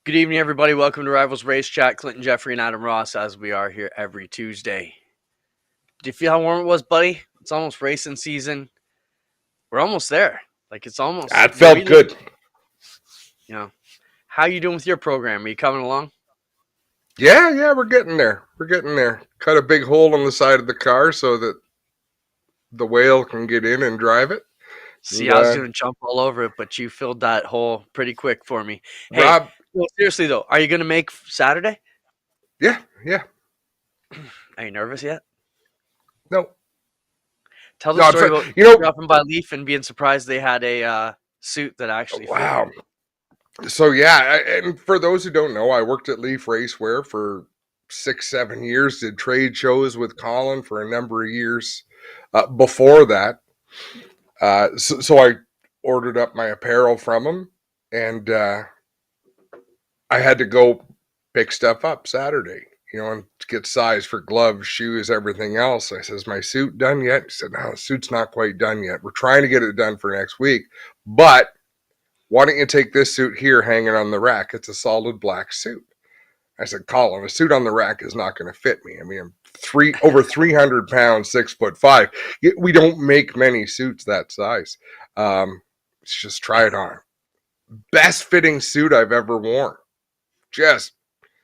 Good evening, everybody. Welcome to Rivalz Race Chat. Clinton, Geoffrey, and Adam Ross, as we are here every Tuesday. Do you feel how warm it was, buddy? It's almost racing season. We're almost there. It's almost That the felt wheelie. good. How you doing with your program? Are you coming along? Yeah, we're getting there. We're getting there. Cut a big hole in the side of the car so that the whale can get in and drive it. See, And I was gonna jump all over it, but you filled that hole pretty quick for me. Hey, Rob, well, seriously though, are you gonna make Saturday? yeah. Are you nervous yet? No, Tell the no, it's story fine. about dropping by Leaf and being surprised they had a suit that actually fit you. Wow. So yeah, and for those who don't know, I worked at Leaf Racewear for 6-7 years. Did trade shows with Colin for a number of years. Before that, so I ordered up my apparel from him, and I had to go pick stuff up Saturday, and get size for gloves, shoes, everything else. I says, my suit done yet? He said, no, the suit's not quite done yet. We're trying to get it done for next week. But why don't you take this suit here hanging on the rack? It's a solid black suit. I said, Colin, a suit on the rack is not going to fit me. I mean, I'm over 300 pounds, 6'5". We don't make many suits that size. Let's just try it on. Best fitting suit I've ever worn. Just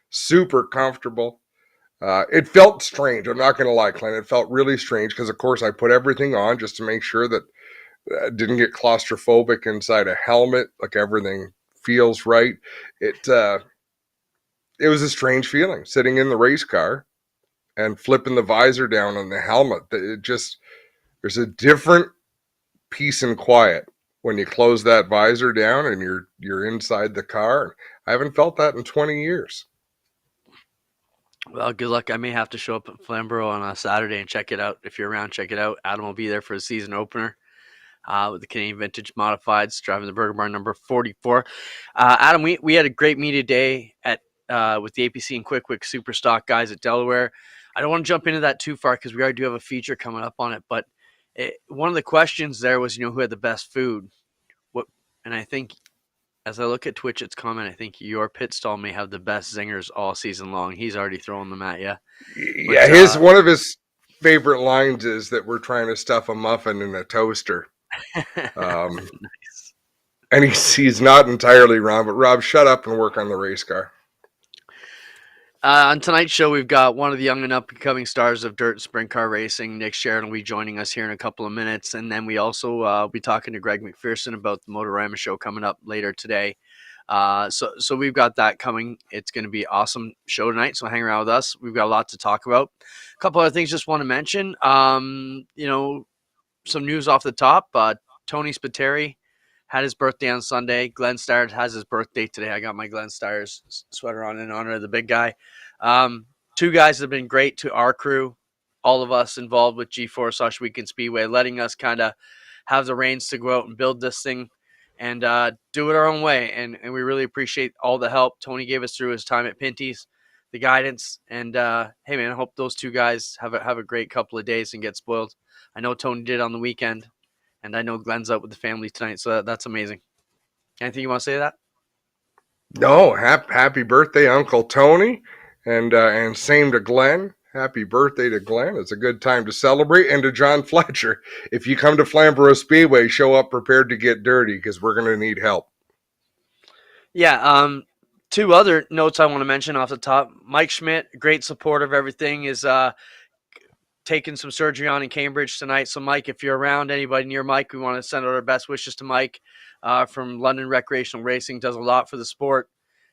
super comfortable. It felt strange. I'm not going to lie, Clint. It felt really strange because, of course, I put everything on just to make sure that I didn't get claustrophobic inside a helmet. Like everything feels right. It was a strange feeling sitting in the race car and flipping the visor down on the helmet. There's a different peace and quiet when you close that visor down and you're inside the car. I haven't felt that in 20 years. Well, good luck. I may have to show up at Flamborough on a Saturday and check it out. If you're around, check it out. Adam will be there for the season opener with the Canadian Vintage Modifieds, driving the Burger Barn number 44. Adam, we had a great media day at with the APC and Quick Superstock guys at Delaware. I don't want to jump into that too far because we already do have a feature coming up on it. But one of the questions there was, who had the best food. And I think as I look at Twitch's comment, I think your pit stall may have the best zingers all season long. He's already throwing them at you. Yeah, one of his favorite lines is that we're trying to stuff a muffin in a toaster. Nice. And he's not entirely wrong, but Rob, shut up and work on the race car. On tonight's show, we've got one of the young and up-and-coming stars of dirt and sprint car racing. Nick Sheridan will be joining us here in a couple of minutes. And then we also will be talking to Greg McPherson about the Motorama show coming up later today. So we've got that coming. It's going to be an awesome show tonight, so hang around with us. We've got a lot to talk about. A couple other things just want to mention. Some news off the top. Tony Spiteri had his birthday on Sunday. Glenn Steyr has his birthday today. I got my Glenn Steyr sweater on in honor of the big guy. Two guys that have been great to our crew, all of us involved with G4 Osh Weekend Speedway, letting us kind of have the reins to go out and build this thing and do it our own way. And we really appreciate all the help Tony gave us through his time at Pinty's, the guidance. And, hey, man, I hope those two guys have a great couple of days and get spoiled. I know Tony did on the weekend. And I know Glenn's out with the family tonight, so that's amazing. Anything you want to say to that? No, happy birthday, Uncle Tony, and same to Glenn. Happy birthday to Glenn. It's a good time to celebrate. And to John Fletcher, if you come to Flamborough Speedway, show up prepared to get dirty because we're going to need help. Yeah, two other notes I want to mention off the top. Mike Schmidt, great supporter of everything, is taking some surgery on in Cambridge tonight. So, Mike, if you're around, anybody near Mike, we want to send out our best wishes to Mike from London Recreational Racing. Does a lot for the sport.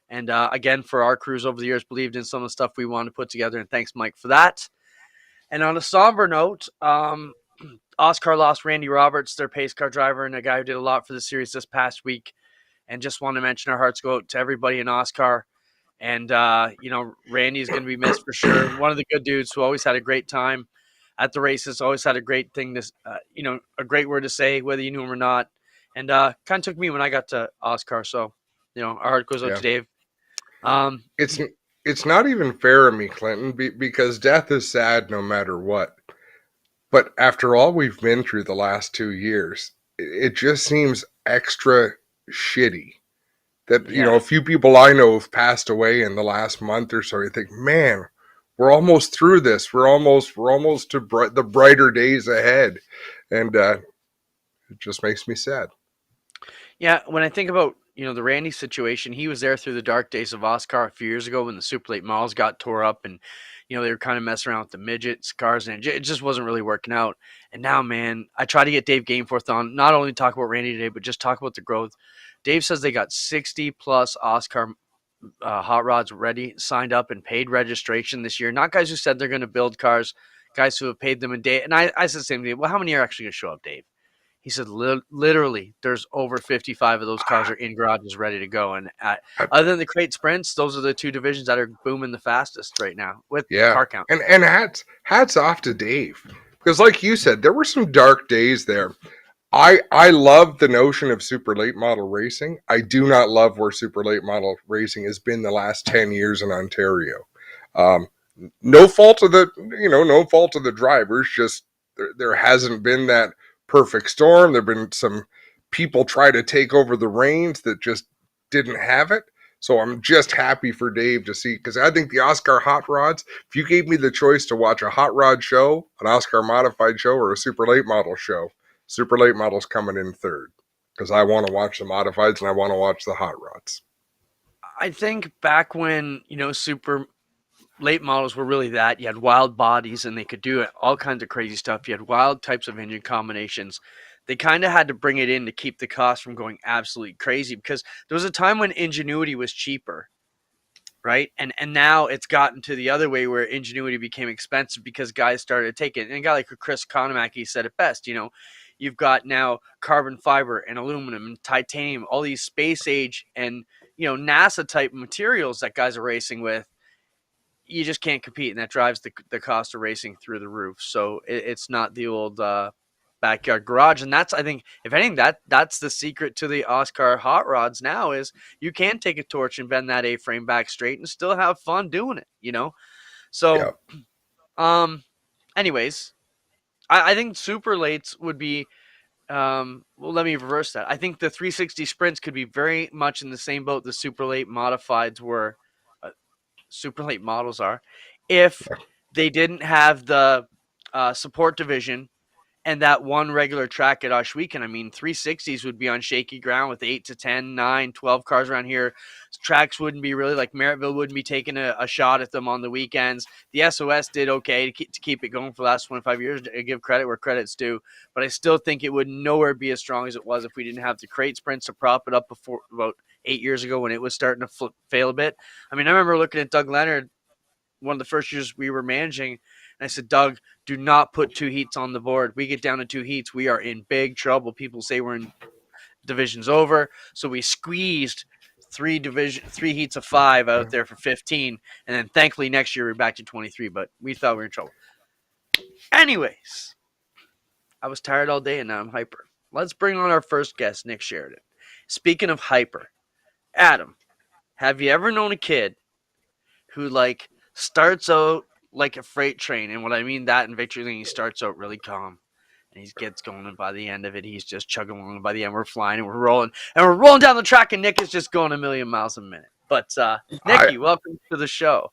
And, again, for our crews over the years, believed in some of the stuff we wanted to put together. And thanks, Mike, for that. And on a somber note, Oscar lost Randy Roberts, their pace car driver, and a guy who did a lot for the series this past week. And just want to mention our hearts go out to everybody in Oscar. And, Randy's going to be missed for sure. One of the good dudes who always had a great time at the races, always had a great thing to, a great word to say, whether you knew him or not. And kind of took me when I got to Oscar. So, our heart goes out to Dave. It's not even fair of me, Clinton, because death is sad no matter what. But after all we've been through the last 2 years, it just seems extra shitty that, Yeah. a few people I know have passed away in the last month or so. You think, man, we're almost through this. We're almost to the brighter days ahead, and it just makes me sad. Yeah, when I think about, the Randy situation, he was there through the dark days of Oscar a few years ago when the super late models got tore up and, they were kind of messing around with the midgets, cars, and it just wasn't really working out. And now, man, I try to get Dave Gameforth on, not only talk about Randy today, but just talk about the growth. Dave says they got 60 plus Oscar hot rods ready, signed up, and paid registration this year. Not guys who said they're going to build cars, guys who have paid them in day. And I said the same thing. Well, how many are actually going to show up, Dave? He said, literally, there's over 55 of those cars are in garages ready to go. And I, other than the crate sprints, those are the two divisions that are booming the fastest right now with yeah, car count. and hats off to Dave, because like you said, there were some dark days there. I love the notion of super late model racing. I do not love where super late model racing has been the last 10 years in Ontario. Um, no fault of no fault of the drivers. Just there hasn't been that perfect storm. There've been some people try to take over the reins that just didn't have it. So I'm just happy for Dave to see, because I think the Oscar hot rods, if you gave me the choice to watch a hot rod show, an Oscar modified show, or a super late model show, super late model's coming in third, because I want to watch the modifieds and I want to watch the hot rods. I think back when, super late models were really that. You had wild bodies and they could do all kinds of crazy stuff. You had wild types of engine combinations. They kind of had to bring it in to keep the cost from going absolutely crazy, because there was a time when ingenuity was cheaper, right? And now it's gotten to the other way where ingenuity became expensive because guys started taking it. And a guy like Chris Konamaki said it best, you've got now carbon fiber and aluminum and titanium, all these space age and, NASA type materials that guys are racing with. You just can't compete, and that drives the cost of racing through the roof. So it's not the old backyard garage, and that's, I think, if anything, that's the secret to the Oscar hot rods now is you can take a torch and bend that A-frame back straight and still have fun doing it. So, Yeah. anyways, I think super lates would be. Well, let me reverse that. I think the 360 sprints could be very much in the same boat the super late modifieds were. Super late models are, if they didn't have the support division and that one regular track at Oshweekend. I mean, 360s would be on shaky ground with 8 to 10, 9, 12 cars around here. Tracks wouldn't be really, like Merrittville wouldn't be taking a shot at them on the weekends. The SOS did okay to keep it going for the last 25 years. I give credit where credit's due, but I still think it would nowhere be as strong as it was if we didn't have the crate sprints to prop it up before about 8 years ago when it was starting to fail a bit. I mean, I remember looking at Doug Leonard one of the first years we were managing, and I said, Doug, do not put two heats on the board. We get down to two heats, we are in big trouble. People say we're in divisions over, so we squeezed three heats of 5 out there for 15, and then thankfully next year we're back to 23. But we thought we were in trouble. Anyways, I was tired all day and now I'm hyper. Let's bring on our first guest, Nick Sheridan. Speaking of hyper, Adam, have you ever known a kid who starts out like a freight train? And what I mean that in victory lane, he starts out really calm and he gets going, and by the end of it, he's just chugging along. And by the end, we're flying and we're rolling down the track, and Nick is just going a million miles a minute. But I Nicky, welcome to the show.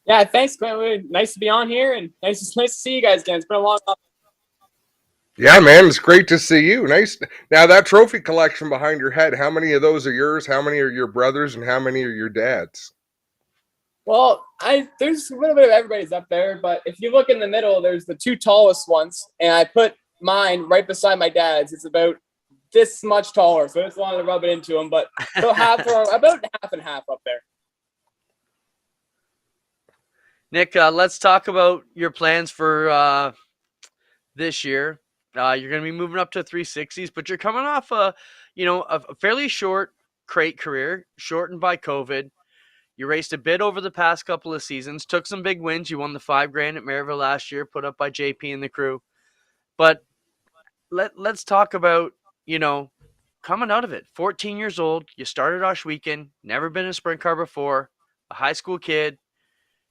Yeah, thanks, Quentin. Nice to be on here, and nice to see you guys again. It's been a long time. Yeah, man, it's great to see you. Nice. Now that trophy collection behind your head, how many of those are yours? How many are your brothers, and how many are your dad's? Well, there's a little bit of everybody's up there, but if you look in the middle, there's the two tallest ones, and I put mine right beside my dad's. It's about this much taller, so I just wanted to rub it into them. But about half and half up there. Nick, let's talk about your plans for this year. You're going to be moving up to 360s, but you're coming off a fairly short crate career, shortened by COVID. You raced a bit over the past couple of seasons, took some big wins. You won the $5,000 at Merrittville last year, put up by JP and the crew. But let's talk about, coming out of it. 14 years old, you started Oshweekend, never been in a sprint car before, a high school kid.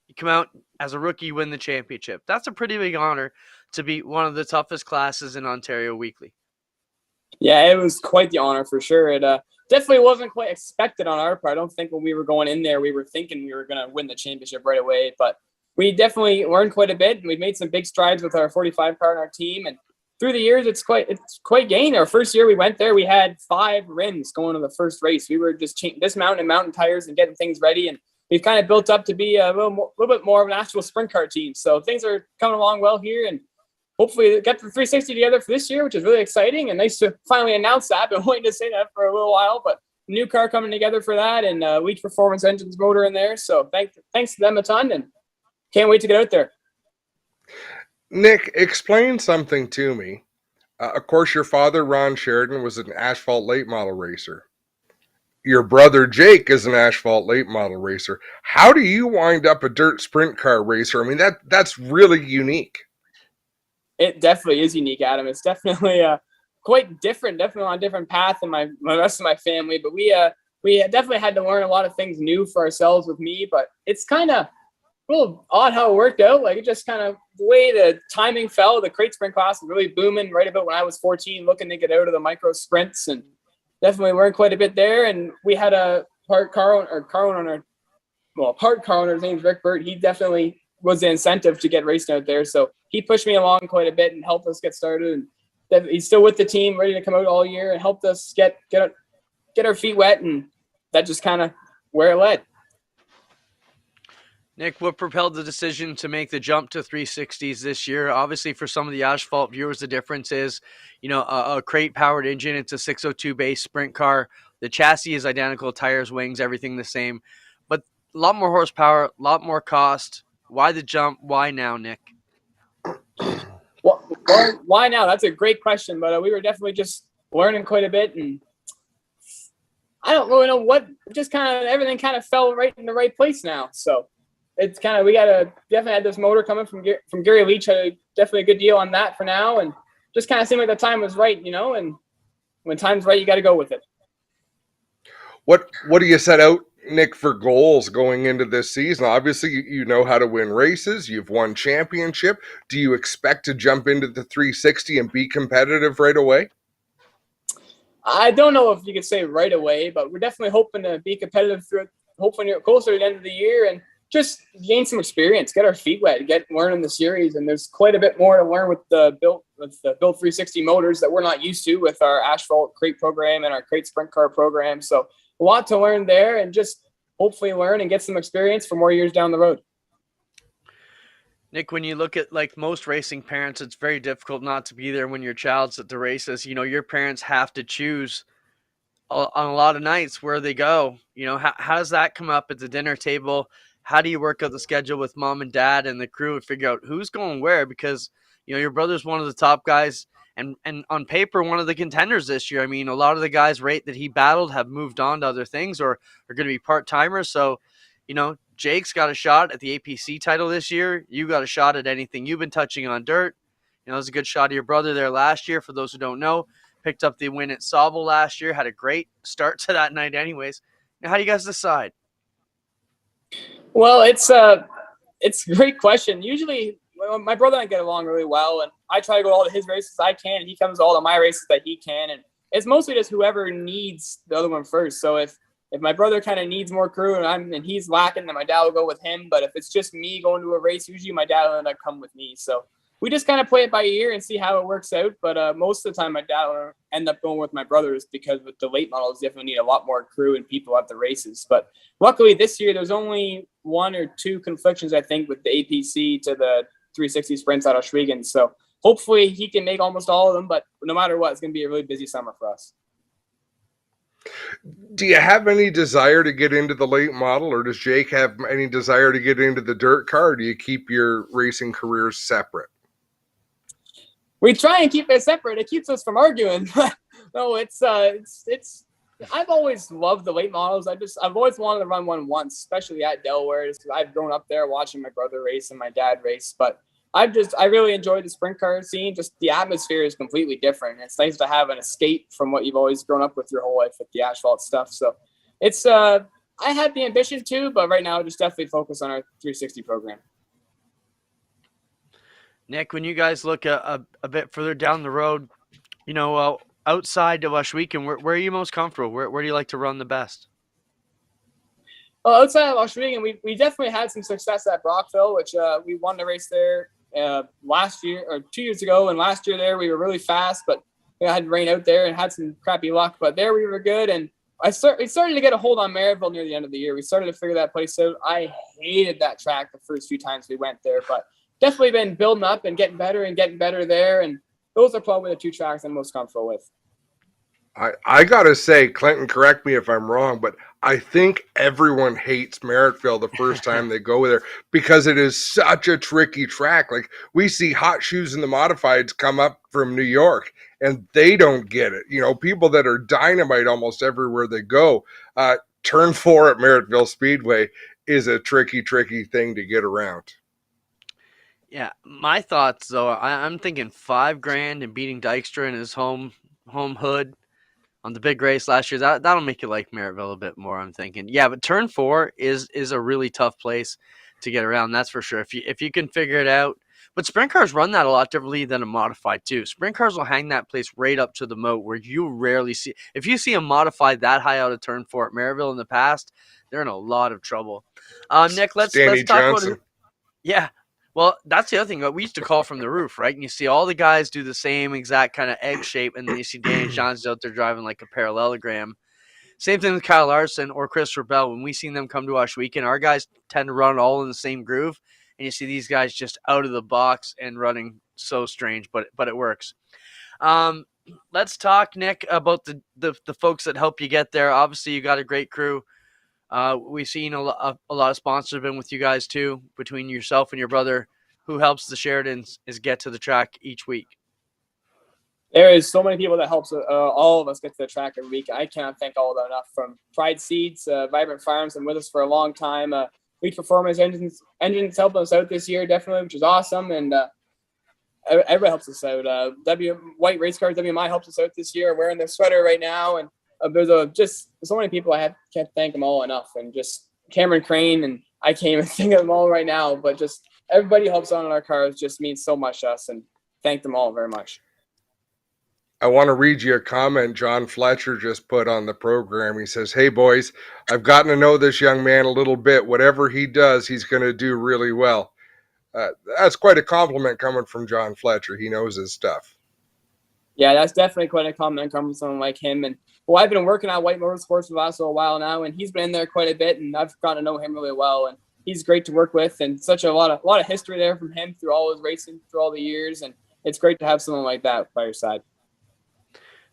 You come out as a rookie, win the championship. That's a pretty big honor to be one of the toughest classes in Ontario weekly. Yeah, it was quite the honor for sure. definitely wasn't quite expected on our part. I don't think when we were going in there, we were thinking we were going to win the championship right away, but we definitely learned quite a bit, and we've made some big strides with our 45 car on our team. And through the years, it's quite gained. Our first year we went there, we had 5 rims going to the first race. We were just dismounting mountain tires and getting things ready, and we've kind of built up to be a little bit more of an actual sprint car team. So things are coming along well here, and hopefully get the 360 together for this year, which is really exciting and nice to finally announce that. I've been waiting to say that for a little while, but new car coming together for that, and Leach Performance Engines motor in there. So thanks to them a ton, and can't wait to get out there. Nick, explain something to me. Of course, your father, Ron Sheridan, was an asphalt late model racer. Your brother, Jake, is an asphalt late model racer. How do you wind up a dirt sprint car racer? I mean, that's really unique. It definitely is unique, Adam. It's definitely quite different, definitely on a different path than my rest of my family. But we definitely had to learn a lot of things new for ourselves with me. But it's kind of a little odd how it worked out. Like, it just kind of, the way the timing fell, the crate sprint class was really booming right about when I was 14, looking to get out of the micro sprints, and definitely learned quite a bit there. And we had a part car owner, his name's Rick Burt. He definitely was the incentive to get racing out there. So he pushed me along quite a bit and helped us get started. And he's still with the team, ready to come out all year, and helped us get our feet wet. And that just kind of where it led. Nick, what propelled the decision to make the jump to 360s this year? Obviously, for some of the asphalt viewers, the difference is, a crate-powered engine. It's a 602 base sprint car. The chassis is identical, tires, wings, everything the same. But a lot more horsepower, a lot more cost. Why the jump? Why now, Nick? Well, why now? That's a great question, but we were definitely just learning quite a bit, and I don't really know what. Just kind of everything kind of fell right in the right place now. So it's kind of, we definitely had this motor coming from Gary Leach. Had definitely a good deal on that for now, and just kind of seemed like the time was right, and when time's right, you got to go with it. What do you set out, Nick, for goals going into this season? Obviously, you know how to win races. You've won championship. Do you expect to jump into the 360 and be competitive right away? I don't know if you could say right away, but we're definitely hoping to be competitive through, hopefully closer to the end of the year, and just gain some experience, get our feet wet, learn the series. And there's quite a bit more to learn with the built 360 motors that we're not used to with our asphalt crate program and our crate sprint car program. So a lot to learn there, and just hopefully learn and get some experience for more years down the road. Nick, when you look at like most racing parents, it's very difficult not to be there when your child's at the races. Your parents have to choose on a lot of nights where they go. How does that come up at the dinner table? How do you work out the schedule with mom and dad and the crew and figure out who's going where? Because, your brother's one of the top guys and on paper, one of the contenders this year. I mean, a lot of the guys that he battled have moved on to other things or are going to be part-timers. So, Jake's got a shot at the APC title this year. You got a shot at anything you've been touching on dirt. There's a good shot of your brother there last year. For those who don't know, picked up the win at Sauble last year, had a great start to that night anyways. Now, how do you guys decide? Well, it's a great question. Usually, my brother and I get along really well, and I try to go to all of his races I can, and he comes to all of my races that he can. And it's mostly just whoever needs the other one first. So if my brother kind of needs more crew and he's lacking, then my dad will go with him. But if it's just me going to a race, usually my dad will end up come with me. So we just kind of play it by ear and see how it works out. But most of the time, my dad will end up going with my brothers, because with the late models, you definitely need a lot more crew and people at the races. But luckily this year, there's only 1 or 2 conflictions, I think, with the APC to the 360 sprints out of Schwiegen. So hopefully he can make almost all of them. But no matter what, it's going to be a really busy summer for us. Do you have any desire to get into the late model, or does Jake have any desire to get into the dirt car? Or do you keep your racing careers separate? We try and keep it separate. It keeps us from arguing. No, it's I've always loved the late models. I've always wanted to run one once, especially at Delaware, just because I've grown up there watching my brother race and my dad race. But I really enjoyed the sprint car scene. Just the atmosphere is completely different. It's nice to have an escape from what you've always grown up with your whole life with the asphalt stuff. So it's I had the ambition too, but right now just definitely focus on our 360 program. Nick, when you guys look a bit further down the road, outside of Washweekend, where are you most comfortable? Where do you like to run the best? Well, outside of Australia, we definitely had some success at Brockville, which we won the race there last year or 2 years ago. And last year there we were really fast, but we had rain out there and had some crappy luck. But there we were good. And we started to get a hold on Maryville near the end of the year. We started to figure that place out. I hated that track the first few times we went there, but definitely been building up and getting better there. And those are probably the two tracks I'm most comfortable with. I gotta say, Clinton, correct me if I'm wrong, but I think everyone hates Merrittville the first time they go there because it is such a tricky track. Like, we see Hot Shoes and the Modifieds come up from New York and they don't get it. You know, people that are dynamite almost everywhere they go. Turn 4 at Merrittville Speedway is a tricky thing to get around. Yeah, my thoughts though, I'm thinking $5,000 and beating Dykstra in his home hood on the big race last year. That'll make you like Merrittville a bit more, I'm thinking. Yeah, but turn 4 is a really tough place to get around. That's for sure. If you can figure it out. But sprint cars run that a lot differently than a modified too. Sprint cars will hang that place right up to the moat where you rarely see. If you see a modified that high out of turn 4 at Merrittville in the past, they're in a lot of trouble. Nick, let's talk Johnson. about. Yeah. Well, that's the other thing. We used to call from the roof, right? And you see all the guys do the same exact kind of egg shape, and then you see Danny Johnson out there driving like a parallelogram. Same thing with Kyle Larson or Christopher Bell. When we seen them come to Washweekend, our guys tend to run all in the same groove, and you see these guys just out of the box and running so strange, but it works. Let's talk, Nick, about the folks that help you get there. Obviously, you got a great crew. We've seen a lot of sponsors have been with you guys too, between yourself and your brother, who helps the Sheridans is get to the track each week. There is so many people that helps all of us get to the track every week. I cannot thank all of them enough. From Pride Seeds, Vibrant Farms, and with us for a long time. Lead Performance Engines helping us out this year, definitely, which is awesome. And everybody helps us out. White Race Cars WMI helps us out this year. I'm wearing their sweater right now, and there's just so many people. Can't thank them all enough. And just Cameron Crane, and I can't even think of them all right now. But just everybody helps out on our cars just means so much to us, and thank them all very much. I want to read you a comment John Fletcher just put on the program. He says, "Hey boys, I've gotten to know this young man a little bit. Whatever he does, he's going to do really well." That's quite a compliment coming from John Fletcher. He knows his stuff. Yeah, that's definitely quite a compliment coming from someone like him. And well, I've been working on White Motorsports for the last little while now, and he's been in there quite a bit, and I've gotten to know him really well. And he's great to work with, and such a lot of history there from him through all his racing through all the years. And it's great to have someone like that by your side.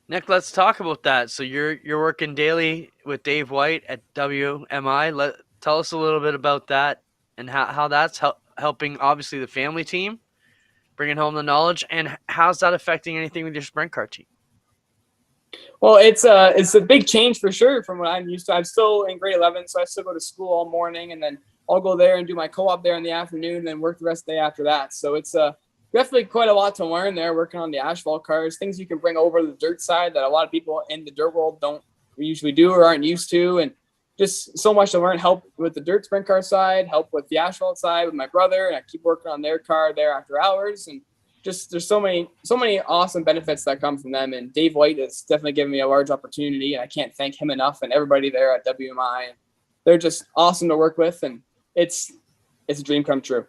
Nick, let's talk about that. So you're working daily with Dave White at WMI. Tell us a little bit about that and how that's helping, obviously, the family team, bringing home the knowledge, and how's that affecting anything with your sprint car team? Well, it's a big change for sure from what I'm used to. I'm still in grade 11, so I still go to school all morning, and then I'll go there and do my co-op there in the afternoon, and then work the rest of the day after that. So it's definitely quite a lot to learn there, working on the asphalt cars, things you can bring over to the dirt side that a lot of people in the dirt world don't usually do or aren't used to. And just so much to learn, help with the dirt sprint car side, help with the asphalt side with my brother. And I keep working on their car there after hours. And just, there's so many awesome benefits that come from them. And Dave White has definitely given me a large opportunity, and I can't thank him enough, and everybody there at WMI. They're just awesome to work with, and it's a dream come true.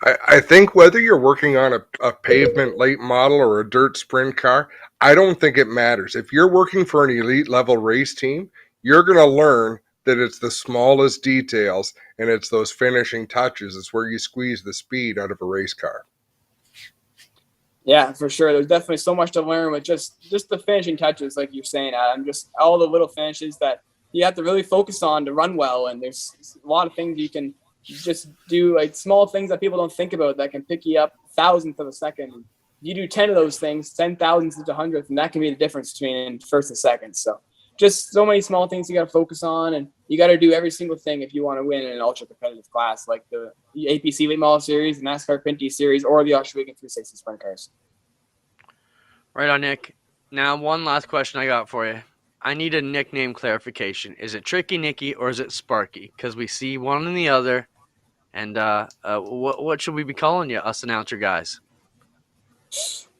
I think whether you're working on a pavement late model or a dirt sprint car, I don't think it matters. If you're working for an elite level race team, you're going to learn that it's the smallest details and it's those finishing touches. It's where you squeeze the speed out of a race car. Yeah, for sure. There's definitely so much to learn with just the finishing touches, like you're saying, Adam. Just all the little finishes that you have to really focus on to run well. And there's a lot of things you can just do, like small things that people don't think about that can pick you up thousandth of a second. You do 10 of those things, 10 thousandths to 100th, and that can be the difference between first and second. So just so many small things you got to focus on, and you got to do every single thing if you want to win in an ultra competitive class like the APC Late Model Series, the NASCAR Pinty Series, or the Australian 360 Sprint Cars. Right on, Nick. Now, one last question I got for you. I need a nickname clarification. Is it Tricky Nicky or is it Sparky? Because we see one and the other. And what should we be calling you, us announcer guys?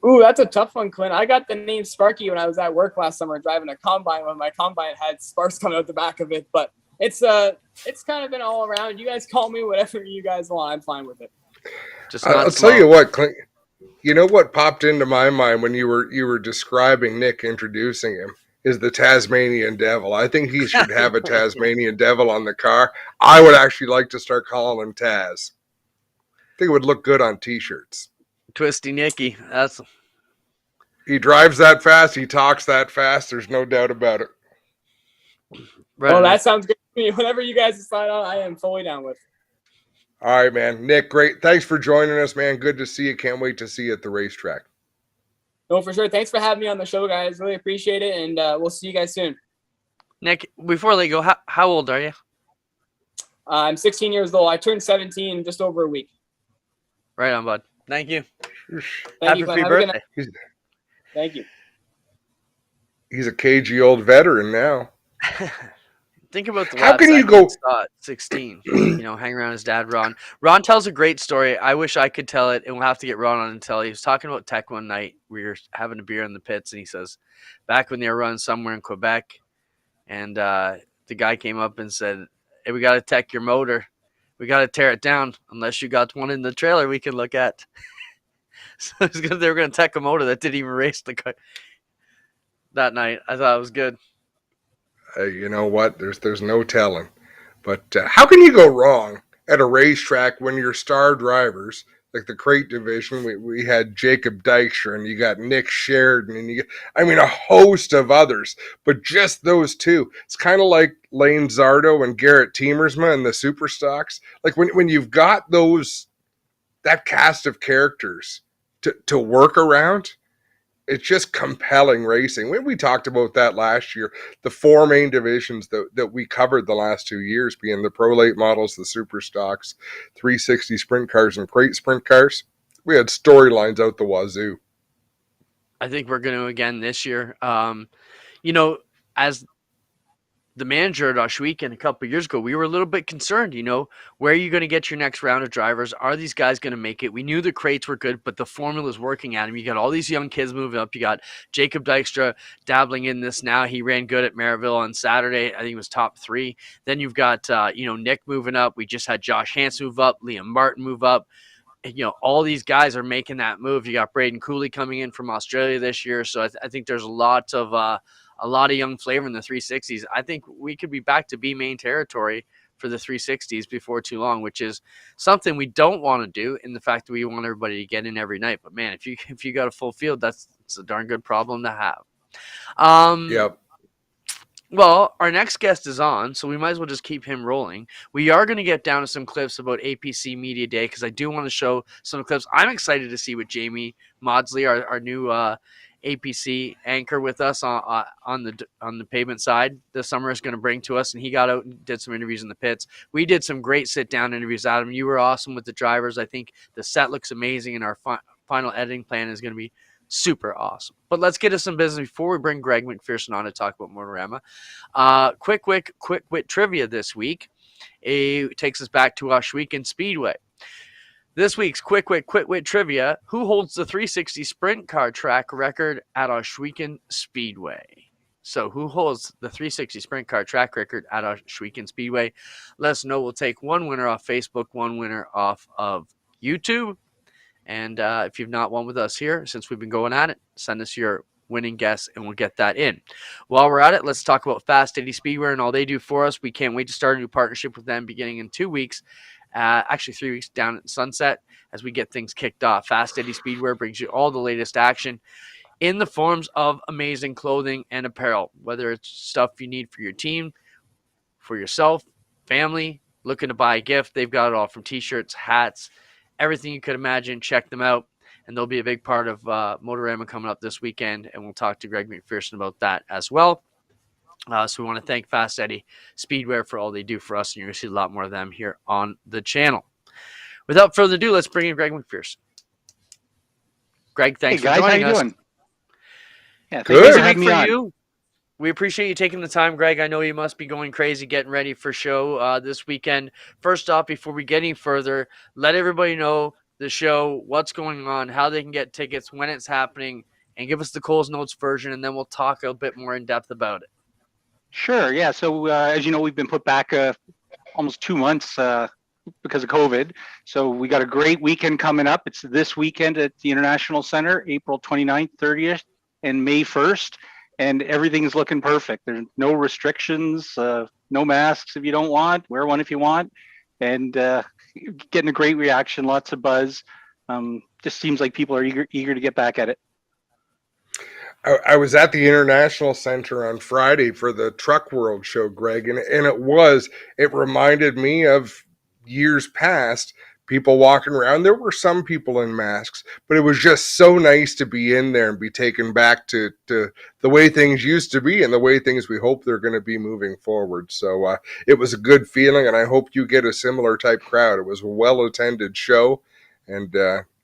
Ooh, that's a tough one, Clint. I got the name Sparky when I was at work last summer driving a combine when my combine had sparks coming out the back of it. But it's kind of been all around. You guys call me whatever you guys want. I'm fine with it. Just I'll not tell slow. you what, Clint. You know what popped into my mind when you were describing Nick introducing him is the Tasmanian Devil. I think he should have a Tasmanian Devil on the car. I would actually like to start calling him Taz. I think it would look good on T-shirts. Twisty Nicky. That's He drives that fast. He talks that fast. There's no doubt about it. right. Well, that sounds good to me. Whatever you guys decide on, I am fully down with. All right, man. Nick, great. Thanks for joining us, man. Good to see you. Can't wait to see you at the racetrack. No, for sure. Thanks for having me on the show, guys. Really appreciate it, and we'll see you guys soon. Nick, before I let you go, how old are you? I'm 16 years old. I turned 17 in just over a week. Right on, bud. Thank you. Thank Happy you, free Glenn. Have a good birthday. night. Thank you. He's a cagey old veteran now. Think about the How laps can you that go- kid saw at 16? Hang around his dad, Ron. Ron tells a great story. I wish I could tell it, and we'll have to get Ron on and tell it. He was talking about tech one night. We were having a beer in the pits, and he says, back when they were running somewhere in Quebec, and the guy came up and said, hey, we got to tech your motor. We got to tear it down unless you got one in the trailer we can look at. So they were going to tech a motor that didn't even race the car that night. I thought it was good. You know what? There's no telling. But how can you go wrong at a racetrack when your star drivers, like the crate division, we had Jacob Dykstra and you got Nick Sheridan and a host of others, but just those two. It's kind of like Lane Zardo and Garrett Tiemersma and the super stocks. Like when you've got that cast of characters to work around, it's just compelling racing. We talked about that last year. The four main divisions that we covered the last 2 years being the Pro Late models, the Super Stocks, 360 sprint cars, and crate sprint cars. We had storylines out the wazoo. I think we're going to again this year. As the manager at Oshweekend a couple of years ago, we were a little bit concerned, where are you going to get your next round of drivers? Are these guys going to make it? We knew the crates were good, but the formula's working at him. You got all these young kids moving up. You got Jacob Dykstra dabbling in this now. He ran good at Maryville on Saturday. I think he was top 3. Then you've got, Nick moving up. We just had Josh Hansen move up, Liam Martin move up. All these guys are making that move. You got Braden Cooley coming in from Australia this year. So I think there's a lot of young flavor in the 360s. I think we could be back to B main territory for the 360s before too long, which is something we don't want to do in the fact that we want everybody to get in every night. But man, if you got a full field, it's a darn good problem to have. Yep. Well, our next guest is on, so we might as well just keep him rolling. We are going to get down to some clips about APC Media Day because I do want to show some clips. I'm excited to see what Jamie Maudsley, our new APC anchor with us on the pavement side this summer is going to bring to us, and he got out and did some interviews in the pits. We did some great sit-down interviews, Adam. You were awesome with the drivers. I think the set looks amazing, and our final editing plan is going to be super awesome. But let's get to some business before we bring Greg McPherson on to talk about Motorama. Quick wit trivia this week. It takes us back to Oshweekend Speedway. This week's quick wit trivia: who holds the 360 sprint car track record at Oshweekend Speedway? So who holds the 360 sprint car track record at Oshweekend Speedway? Let us know. We'll take one winner off Facebook, one winner off of YouTube. And if you've not won with us here since we've been going at it, send us your winning guess and we'll get that in. While we're at it, let's talk about Fast Eddie Speedway and all they do for us. We can't wait to start a new partnership with them beginning in 2 weeks. Actually 3 weeks down at Sunset as we get things kicked off. Fast Eddie Speedwear brings you all the latest action in the forms of amazing clothing and apparel, whether it's stuff you need for your team, for yourself, family, looking to buy a gift. They've got it all from t-shirts, hats, everything you could imagine. Check them out. And they'll be a big part of Motorama coming up this weekend. And we'll talk to Greg McPherson about that as well. So we want to thank Fast Eddie Speedwear for all they do for us. And you're going to see a lot more of them here on the channel. Without further ado, let's bring in Greg McPherson. Greg, thanks for joining us. How you doing? Yeah, Good. thanks Busy for having week me for on. you. We appreciate you taking the time, Greg. I know you must be going crazy getting ready for show this weekend. First off, before we get any further, let everybody know the show, what's going on, how they can get tickets, when it's happening, and give us the Coles Notes version, and then we'll talk a bit more in depth about it. Sure. Yeah. So as you know, we've been put back almost 2 months because of COVID. So we got a great weekend coming up. It's this weekend at the International Center, April 29th, 30th, and May 1st. And everything's looking perfect. There's no restrictions, no masks if you don't want, wear one if you want. And getting a great reaction, lots of buzz. Just seems like people are eager to get back at it. I was at the International Center on Friday for the Truck World show, Greg, and it reminded me of years past, people walking around. There were some people in masks, but it was just so nice to be in there and be taken back to the way things used to be and the way things we hope they're going to be moving forward. So it was a good feeling, and I hope you get a similar type crowd. It was a well-attended show, and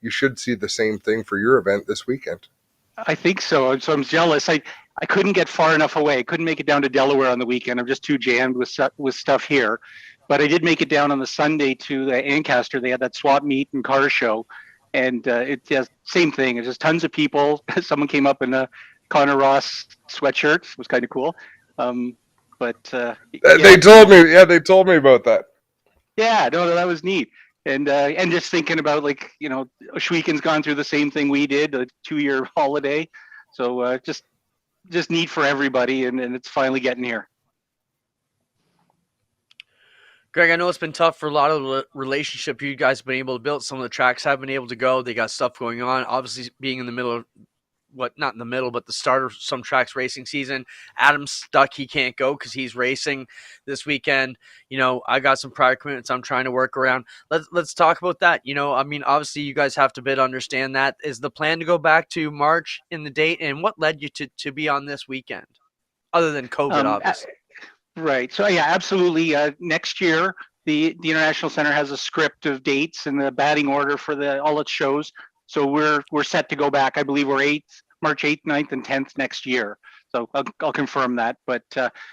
you should see the same thing for your event this weekend. I think so. So I'm jealous. I couldn't get far enough away. I couldn't make it down to Delaware on the weekend. I'm just too jammed with stuff here. But I did make it down on the Sunday to the Ancaster. They had that swap meet and car show. And same thing. It's just tons of people. Someone came up in a Connor Ross sweatshirt. It was kind of cool. They told me about that. Yeah, no, that was neat. And just thinking about, like, you know, Schweeken's gone through the same thing we did, a 2-year holiday. So just neat for everybody, and it's finally getting here. Greg, I know it's been tough for a lot of the relationship you guys have been able to build. Some of the tracks have been able to go. They got stuff going on. Obviously, being in the middle of not in the middle, but the start of some tracks racing season. Adam's stuck. He can't go because he's racing this weekend. You know, I got some prior commitments I'm trying to work around. Let's talk about that. You know, I mean, obviously you guys have to bit understand that. Is the plan to go back to March in the date? And what led you to be on this weekend other than COVID, obviously? Right. So, yeah, absolutely. Next year, the International Center has a script of dates and the batting order for all its shows. So we're set to go back. I believe we're March 8th, 9th, and 10th next year. So I'll confirm that. But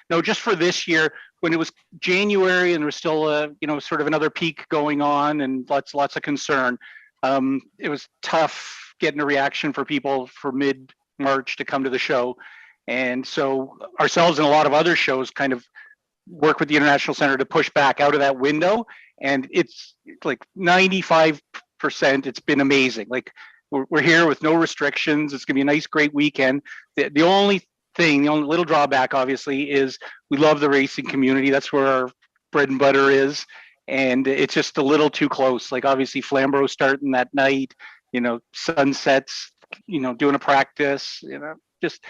no, just for this year, when it was January and there was still sort of another peak going on and lots of concern, it was tough getting a reaction for people for mid-March to come to the show. And so ourselves and a lot of other shows kind of work with the International Center to push back out of that window. And it's like 95%. It's been amazing. Like, we're here with no restrictions. It's going to be a nice, great weekend. The only little drawback, obviously, is we love the racing community. That's where our bread and butter is. And it's just a little too close. Like, obviously, Flamborough starting that night, you know, sunsets, you know, doing a practice, you know, just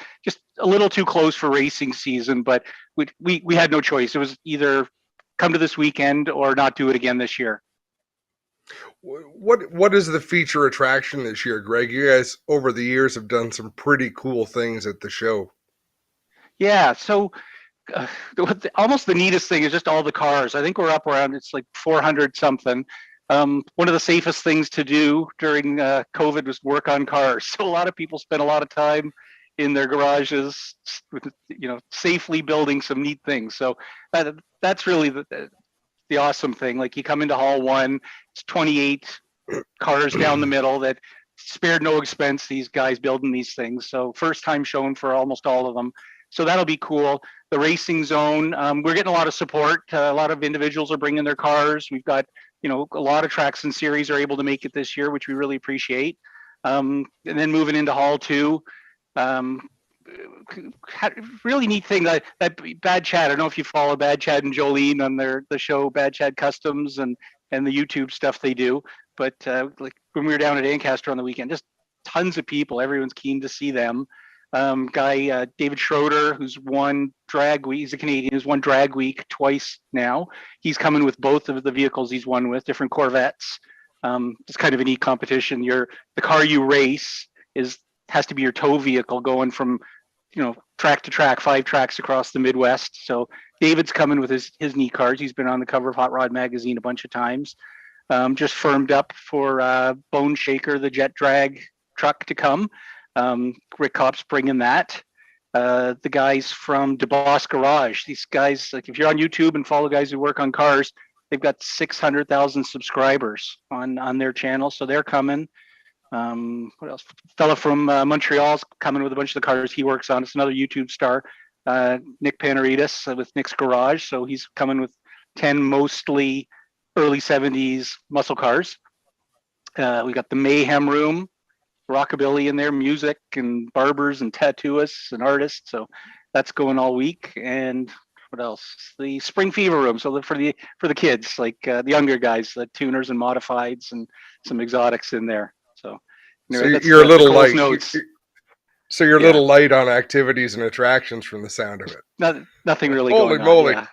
a little too close for racing season. But we had no choice. It was either come to this weekend or not do it again this year. What is the feature attraction this year, Greg? You guys over the years have done some pretty cool things at the show. Yeah, so almost the neatest thing is just all the cars. I think we're up around, it's like 400 something. One of the safest things to do during COVID was work on cars. So a lot of people spent a lot of time in their garages, you know, safely building some neat things. So that's really the awesome thing. Like, you come into Hall 1, it's 28 cars down the middle that spared no expense, these guys building these things. So first time showing for almost all of them. So that'll be cool. The racing zone, we're getting a lot of support. A lot of individuals are bringing their cars. We've got, you know, a lot of tracks and series are able to make it this year, which we really appreciate. And then moving into Hall 2, really neat thing that Bad Chad. I don't know if you follow Bad Chad and Jolene on the show Bad Chad Customs and the YouTube stuff they do. But like when we were down at Ancaster on the weekend, just tons of people. Everyone's keen to see them. David Schroeder, who's won drag week. He's a Canadian who's won drag week twice now. He's coming with both of the vehicles he's won with, different Corvettes. It's kind of a neat competition. The car you race has to be your tow vehicle going from, you know, track to track, 5 tracks across the Midwest. So David's coming with his neat cars. He's been on the cover of Hot Rod magazine a bunch of times. Just firmed up for Bone Shaker, the jet drag truck to come. Rick Kopp's bringing that. The guys from DeBoss Garage, these guys, like, if you're on YouTube and follow guys who work on cars, they've got 600,000 subscribers on their channel, so they're coming. What else? Fella from Montreal's coming with a bunch of the cars he works on. It's another YouTube star, Nick Panaritas with Nick's Garage. So he's coming with 10 mostly early 70s muscle cars. We got the Mayhem Room, rockabilly in there, music and barbers and tattooists and artists. So that's going all week. And what else? The Spring Fever Room. So for the kids, like the younger guys, the tuners and modifieds and some exotics in there. So, you're a little light. So you're a little light on activities and attractions from the sound of it. Nothing really. Holy going moly! On,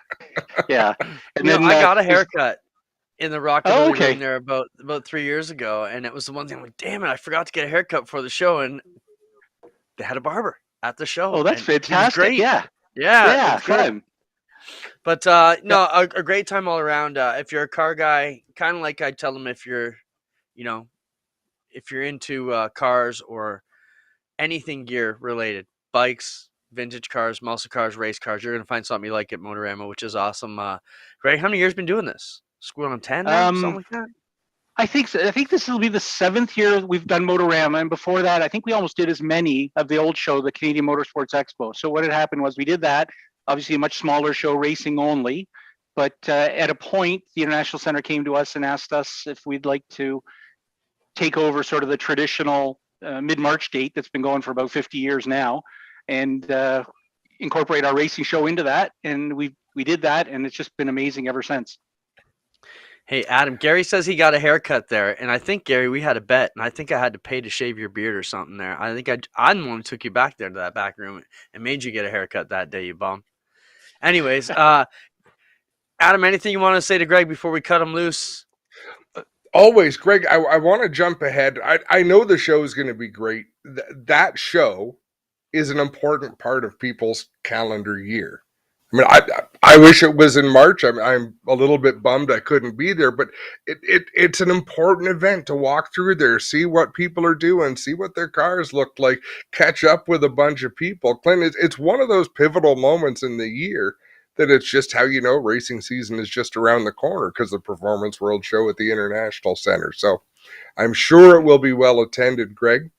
yeah. And then I got a haircut in the rockabilly okay. room there about 3 years ago, and it was the one thing I'm like, damn it, I forgot to get a haircut for the show, and they had a barber at the show. Oh, that's fantastic! Great. Yeah, fun. But a great time all around. If you're a car guy, kind of like I tell them, if you're into cars or anything gear related, bikes, vintage cars, muscle cars, race cars, you're going to find something you like at Motorama, which is awesome. Greg, how many years been doing this? Going on 10 now? Something like that? I think so. I think this will be the 7th year we've done Motorama. And before that, I think we almost did as many of the old show, the Canadian Motorsports Expo. So what had happened was we did that, obviously a much smaller show, racing only. But at a point, the International Center came to us and asked us if we'd like to take over sort of the traditional mid-March date that's been going for about 50 years now, and incorporate our racing show into that. And we did that, and it's just been amazing ever since. Hey, Adam, Gary says he got a haircut there, and I think, Gary, we had a bet, and I think I had to pay to shave your beard or something there. I think I'm the one who took you back there to that back room and made you get a haircut that day, you bum. Anyways, Adam, anything you want to say to Greg before we cut him loose? Always, Greg, I want to jump ahead. I know the show is going to be great. That show is an important part of people's calendar year. I mean, I wish it was in March. I'm a little bit bummed I couldn't be there, but it's an important event to walk through there, see what people are doing, see what their cars look like, catch up with a bunch of people. Clint, it's one of those pivotal moments in the year that it's just how you know racing season is just around the corner because the Performance World Show at the International Center. So I'm sure it will be well attended, Greg.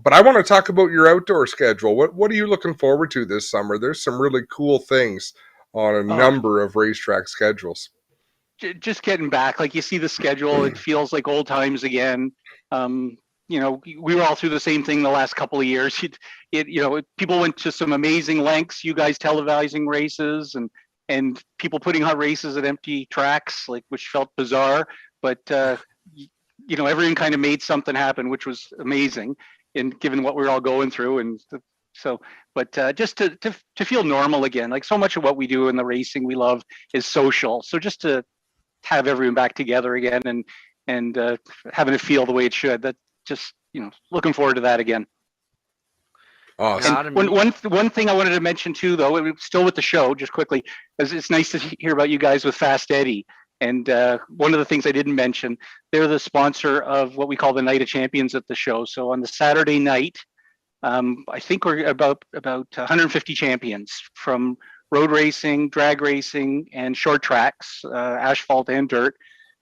But I want to talk about your outdoor schedule. What are you looking forward to this summer? There's some really cool things on a number of racetrack schedules. Just getting back, like you see the schedule, it feels like old times again. We were all through the same thing the last couple of years. People went to some amazing lengths. You guys televising races and people putting on races at empty tracks, which felt bizarre. But everyone kind of made something happen, which was amazing. And given what we're all going through, and so, but just to feel normal again, like so much of what we do in the racing we love is social. So just to have everyone back together again and having it feel the way it should, that just looking forward to that again. Awesome. One thing I wanted to mention too, though, still with the show, just quickly, is it's nice to hear about you guys with Fast Eddie. And one of the things I didn't mention, they're the sponsor of what we call the Night of Champions at the show. So on the Saturday night, I think we're about 150 champions from road racing, drag racing, and short tracks, asphalt and dirt,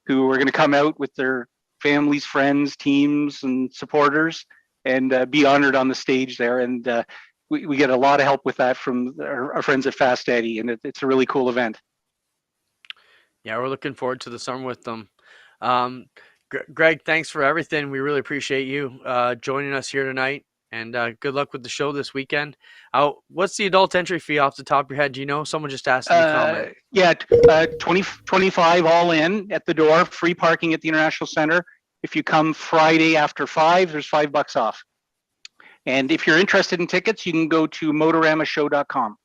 who are going to come out with their families, friends, teams, and supporters, and be honored on the stage there. And we get a lot of help with that from our friends at Fast Eddie, and it's a really cool event. Yeah, we're looking forward to the summer with them. Greg, thanks for everything. We really appreciate you joining us here tonight, and good luck with the show this weekend. What's the adult entry fee off the top of your head? Do you know? Someone just asked me to comment. Yeah, $25 all in at the door, free parking at the International Center. If you come Friday after 5, there's $5 off. And if you're interested in tickets, you can go to motoramashow.com.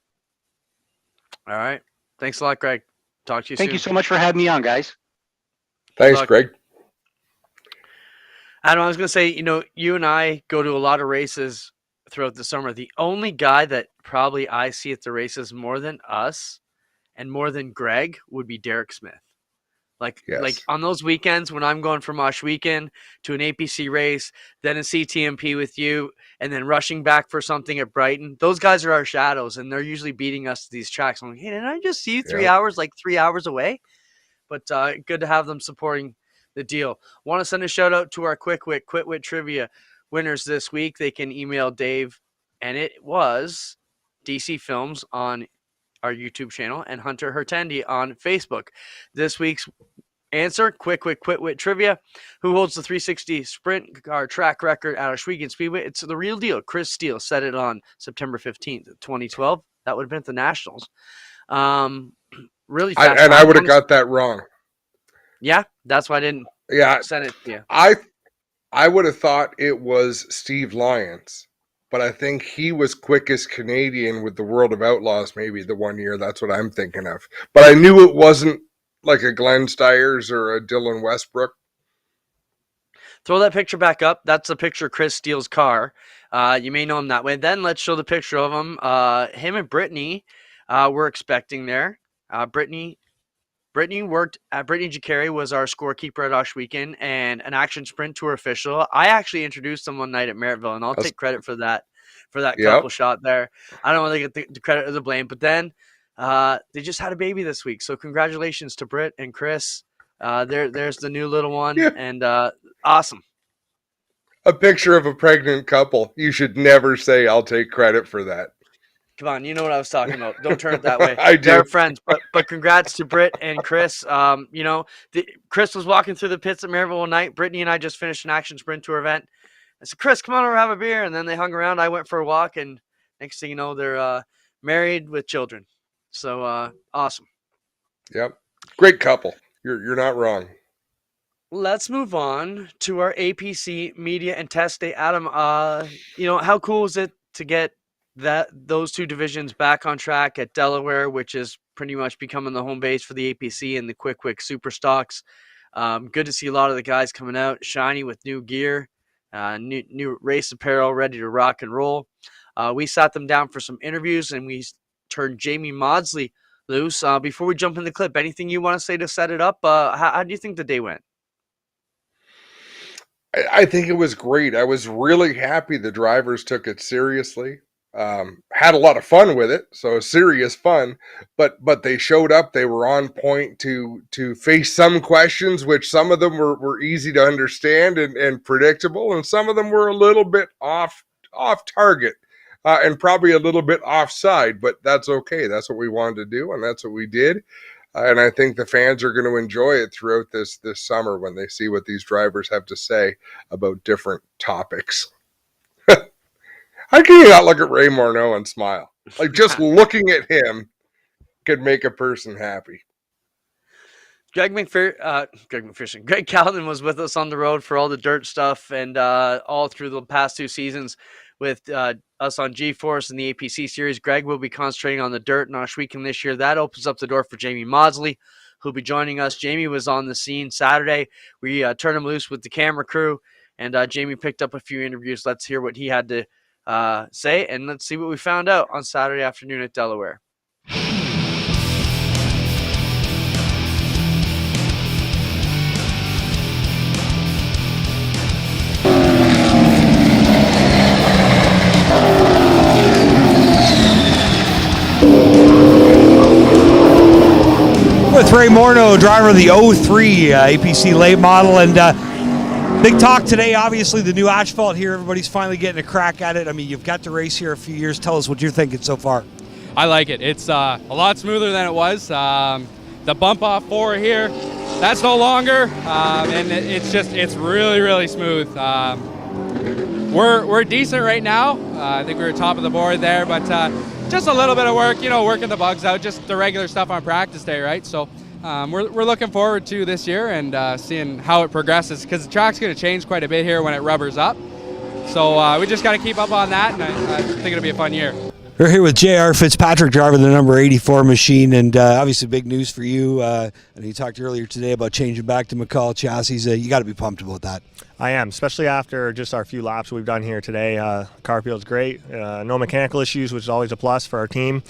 All right. Thanks a lot, Greg. Talk to you soon. Thank you so much for having me on, guys. Thanks, Greg. Adam, I was going to say, you and I go to a lot of races throughout the summer. The only guy that probably I see at the races more than us and more than Greg would be Derek Smith. Like on those weekends when I'm going from Mosh Weekend to an APC race, then a CTMP with you, and then rushing back for something at Brighton, those guys are our shadows, and they're usually beating us to these tracks. I'm like, hey, didn't I just see you 3 hours, 3 hours away? but good to have them supporting the deal. Want to send a shout out to our Quick Wit Trivia winners this week. They can email Dave, and it was DC Films on our YouTube channel and Hunter Hertendi on Facebook. This week's answer, Quick Wit Trivia. Who holds the 360 sprint car track record out of Schwegen Speedway? It's the real deal. Chris Steele set it on September 15th, 2012. That would have been at the Nationals. Really fast. I would have got that wrong. Yeah, that's why I didn't send it to you. I would have thought it was Steve Lyons, but I think he was quickest Canadian with the World of Outlaws maybe the one year. That's what I'm thinking of. But I knew it wasn't like a Glenn Stiers or a Dylan Westbrook. Throw that picture back up. That's a picture of Chris Steele's car. You may know him that way. Then let's show the picture of him. Him and Brittany we're expecting there. Brittany worked at Brittany Jacari was our scorekeeper at Osh Weekend and an Action Sprint Tour official. I actually introduced them one night at Merrittville, and I'll take credit for that couple shot there. I don't want to get the credit or the blame, but then they just had a baby this week. So congratulations to Britt and Chris. There's the new little one, and awesome. A picture of a pregnant couple. You should never say I'll take credit for that. Come on, you know what I was talking about. Don't turn it that way. I do. They're friends, but congrats to Britt and Chris. Chris was walking through the pits at Merrittville one night. Brittany and I just finished an Action Sprint Tour event. I said, Chris, come on over, have a beer. And then they hung around. I went for a walk, and next thing you know, they're married with children. So awesome. Yep. Great couple. You're not wrong. Let's move on to our APC Media and Test Day. Adam, how cool is it to get those two divisions back on track at Delaware, which is pretty much becoming the home base for the APC and the Quick Super Stocks. Good to see a lot of the guys coming out shiny with new gear, new race apparel, ready to rock and roll. We sat them down for some interviews, and we turned Jamie Maudsley loose. Before we jump in the clip, anything you want to say to set it up? How do you think the day went? I think it was great. I was really happy the drivers took it seriously. Had a lot of fun with it, so serious fun, but they showed up. They were on point to face some questions, which some of them were easy to understand and predictable, and some of them were a little bit off target and probably a little bit offside, but that's okay. That's what we wanted to do, and that's what we did. And I think the fans are going to enjoy it throughout this summer when they see what these drivers have to say about different topics. How can you not look at Ray Morneau and smile? Like, just looking at him could make a person happy. Greg Calden was with us on the road for all the dirt stuff and all through the past two seasons with us on G-Force and the APC series. Greg will be concentrating on the dirt and Osh Weekend this year. That opens up the door for Jamie Maudsley, who'll be joining us. Jamie was on the scene Saturday. We turned him loose with the camera crew, and Jamie picked up a few interviews. Let's hear what he had to say, and let's see what we found out on Saturday afternoon at Delaware. With Ray Morneau, driver of the 03 APC late model, and big talk today. Obviously, the new asphalt here. Everybody's finally getting a crack at it. I mean, you've got to race here a few years. Tell us what you're thinking so far. I like it. It's a lot smoother than it was. The bump off 4 here, that's no longer, and it's really, really smooth. We're decent right now. I think we were top of the board there, but just a little bit of work, working the bugs out, just the regular stuff on practice day, right? So we're looking forward to this year and seeing how it progresses, because the track's going to change quite a bit here when it rubbers up. So we just got to keep up on that, and I think it'll be a fun year. We're here with J.R. Fitzpatrick, driver of the number 84 machine, and obviously big news for you. And you talked earlier today about changing back to McCall chassis. You got to be pumped about that. I am, especially after just our few laps we've done here today. Car feels great. No mechanical issues, which is always a plus for our team.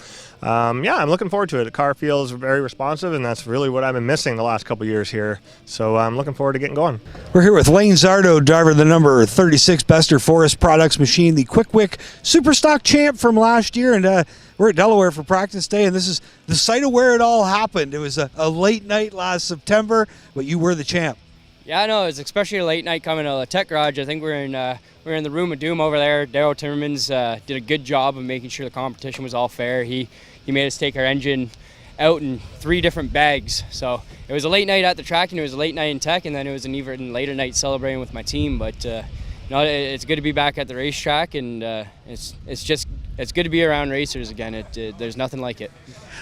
Yeah, I'm looking forward to it. The car feels very responsive, and that's really what I've been missing the last couple years here. So I'm looking forward to getting going. We're here with Lane Zardo, driver of the number 36 Bester Forest Products machine, the Quick Wick Superstock champ from last year. And we're at Delaware for practice day, and this is the site of where it all happened. It was a late night last September, but you were the champ. Yeah, I know. It was especially a late night coming to the tech garage. I think we're in the room of doom over there. Darryl Timmermans did a good job of making sure the competition was all fair. He made us take our engine out in 3 different bags. So it was a late night at the track, and it was a late night in tech, and then it was an even later night celebrating with my team. But it's good to be back at the racetrack, and it's good to be around racers again. There's nothing like it.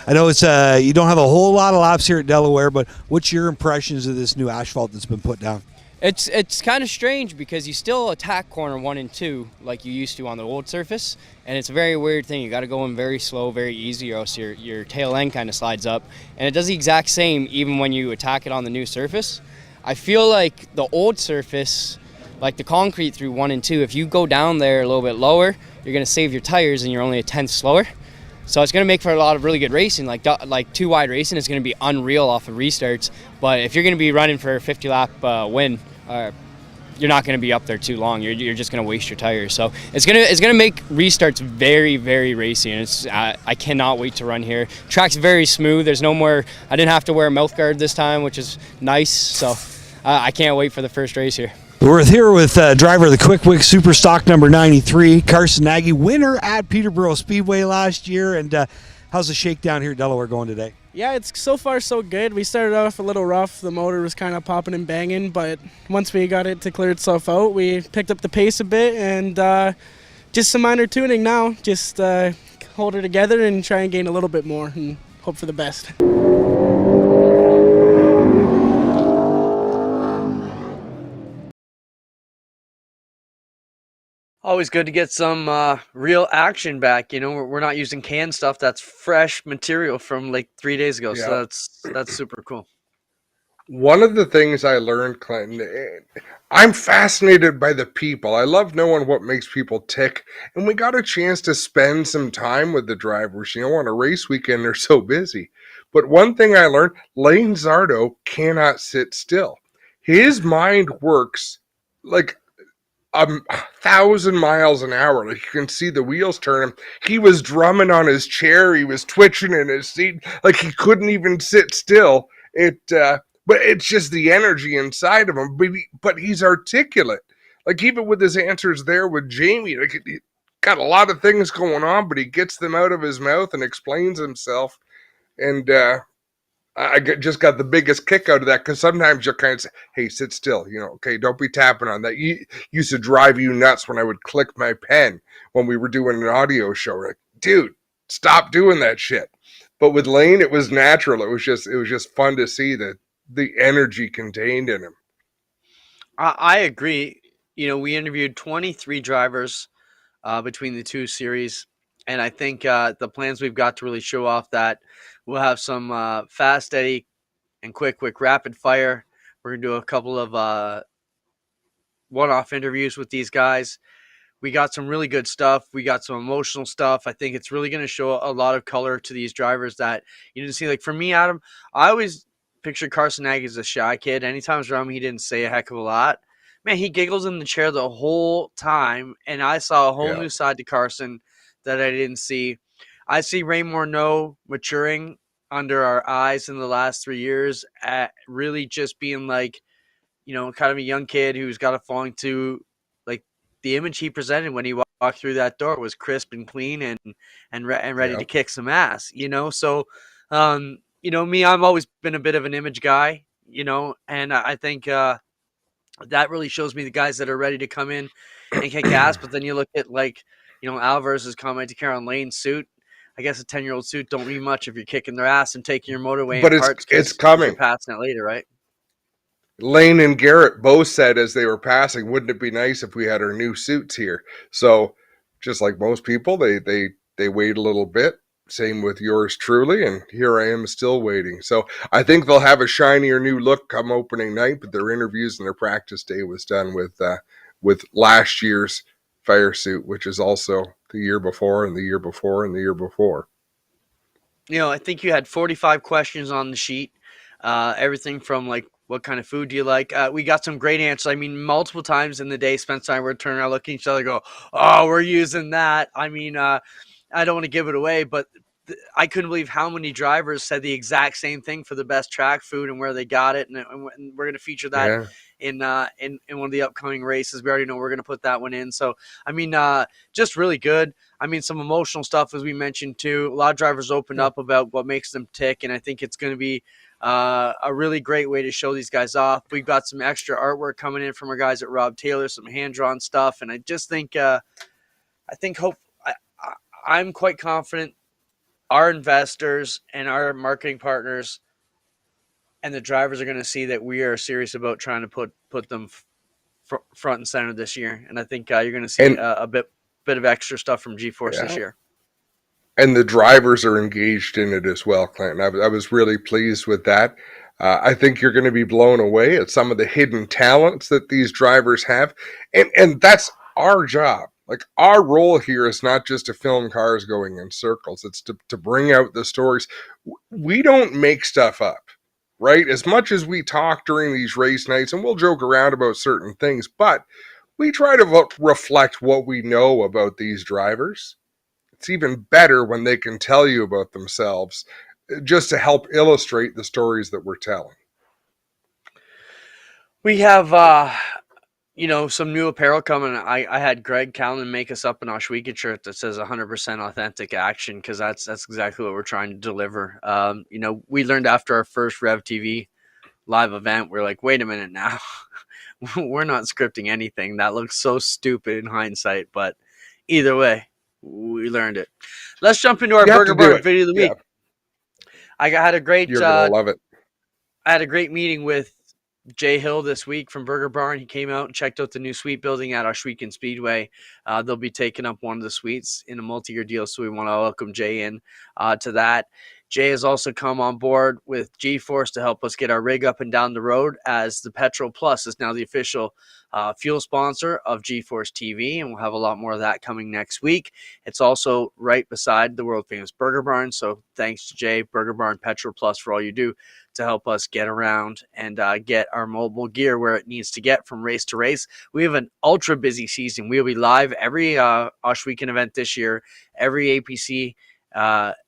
I know it's you don't have a whole lot of laps here at Delaware, but what's your impressions of this new asphalt that's been put down? It's kind of strange because you still attack corner 1 and 2 like you used to on the old surface, and it's a very weird thing. You got to go in very slow, very easy, or else your tail end kind of slides up, and it does the exact same even when you attack it on the new surface. I feel like the old surface, like the concrete through 1 and 2, if you go down there a little bit lower, you're going to save your tires and you're only a tenth slower. So it's going to make for a lot of really good racing. Like 2 wide racing is going to be unreal off of restarts. But if you're going to be running for a 50 lap win, you're not going to be up there too long. You're just going to waste your tires. So it's going to make restarts very, very racy. And I cannot wait to run here. Track's very smooth. There's no more. I didn't have to wear a mouth guard this time, which is nice. So I can't wait for the first race here. We're here with driver of the Quick Wick Superstock number 93, Carson Nagy, winner at Peterborough Speedway last year. And how's the shakedown here at Delaware going today? Yeah, it's so far so good. We started off a little rough. The motor was kind of popping and banging, but once we got it to clear itself out, we picked up the pace a bit, and just some minor tuning now. Just hold it together and try and gain a little bit more and hope for the best. Always good to get some real action back. You know, we're not using canned stuff. That's fresh material from like 3 days ago. Yeah. So that's super cool. One of the things I learned, Clinton, I'm fascinated by the people. I love knowing what makes people tick. And we got a chance to spend some time with the drivers. You know, on a race weekend, they're so busy. But one thing I learned, Lane Zardo cannot sit still. His mind works like 1,000 miles an hour. Like, you can see the wheels turning. He was drumming on his chair. He was twitching in his seat. Like, he couldn't even sit still. But it's just the energy inside of him. But he's articulate. Like, even with his answers there with Jamie, like, he got a lot of things going on, but he gets them out of his mouth and explains himself. And just got the biggest kick out of that, because sometimes you'll kind of say, hey, sit still, you know, okay, don't be tapping on that. You used to drive you nuts when I would click my pen when we were doing an audio show. Like, dude, stop doing that shit. But with Lane, it was natural. It was just fun to see the energy contained in him. I agree. You know, we interviewed 23 drivers between the 2 series, and I think the plans we've got to really show off that we'll have some fast, steady, and quick rapid fire. We're going to do a couple of one-off interviews with these guys. We got some really good stuff. We got some emotional stuff. I think it's really going to show a lot of color to these drivers that you didn't see. Like, for me, Adam, I always pictured Carson Nagy as a shy kid. Anytime I was around him, he didn't say a heck of a lot. Man, he giggles in the chair the whole time, and I saw a whole new side to Carson that I didn't see. I see Ray Morneau maturing under our eyes in the last 3 years, at really just being like, you know, kind of a young kid who's got a falling to, like, the image he presented when he walked through that door was crisp and clean and ready to kick some ass, you know? So, you know, me, I've always been a bit of an image guy, you know, and I think that really shows me the guys that are ready to come in and kick ass. But then you look at, like, you know, Alvarez's comment to Karen Lane's suit. I guess a 10-year-old suit don't mean much if you're kicking their ass and taking your motorway. But it's coming. You're passing it later, right? Lane and Garrett both said as they were passing, wouldn't it be nice if we had our new suits here? So just like most people, they wait a little bit, Same with yours truly, and here I am still waiting. So I think they'll have a shinier new look come opening night, but their interviews and their practice day was done with last year's fire suit, which is also the year before and the year before and the year before. I think you had 45 questions on the sheet. Everything from like, what kind of food do you like? We got some great answers. I mean, multiple times in the day, Spencer and I were turning around, looking at each other, go, "Oh, we're using that." I mean, I don't want to give it away, but I couldn't believe how many drivers said the exact same thing for the best track food and where they got it, and we're going to feature that Yeah. in one of the upcoming races. We already know we're going to put that one in. So I mean, just really good. I mean, some emotional stuff as we mentioned too. A lot of drivers opened up about what makes them tick, and I think it's going to be a really great way to show these guys off. We've got some extra artwork coming in from our guys at Rob Taylor, some hand drawn stuff, and I just think I'm quite confident our investors and our marketing partners and the drivers are going to see that we are serious about trying to put them front and center this year. And I think you're going to see a bit of extra stuff from G-Force this year. And the drivers are engaged in it as well, Clinton. I was really pleased with that. I think you're going to be blown away at some of the hidden talents that these drivers have. And that's our job. Like, our role here is not just to film cars going in circles. It's to bring out the stories. We don't make stuff up, right? As much as we talk during these race nights, and we'll joke around about certain things, but we try to reflect what we know about these drivers. It's even better when they can tell you about themselves, just to help illustrate the stories that we're telling. We have some new apparel coming. I had Greg Callan make us up an Oshweekend shirt that says 100% authentic action, because that's exactly what we're trying to deliver. We learned after our first Rev TV live event, we're like, wait a minute now. We're not scripting anything. That looks so stupid in hindsight, but either way, we learned it. Let's jump into our Burger Barn video of the week. I had a great You're gonna love it. I had a great meeting with Jay Hill this week from Burger Barn. He came out and checked out the new suite building at Oshweekend Speedway. They'll be taking up one of the suites in a multi-year deal, so we want to welcome Jay in to that. Jay has also come on board with G-Force to help us get our rig up and down the road, as the Petrol Plus is now the official fuel sponsor of G-Force TV, and we'll have a lot more of that coming next week. It's also right beside the world-famous Burger Barn, so thanks to Jay, Burger Barn, Petrol Plus for all you do to help us get around and get our mobile gear where it needs to get from race to race. We have an ultra busy season. We'll be live every Oshweekend event this year, every APC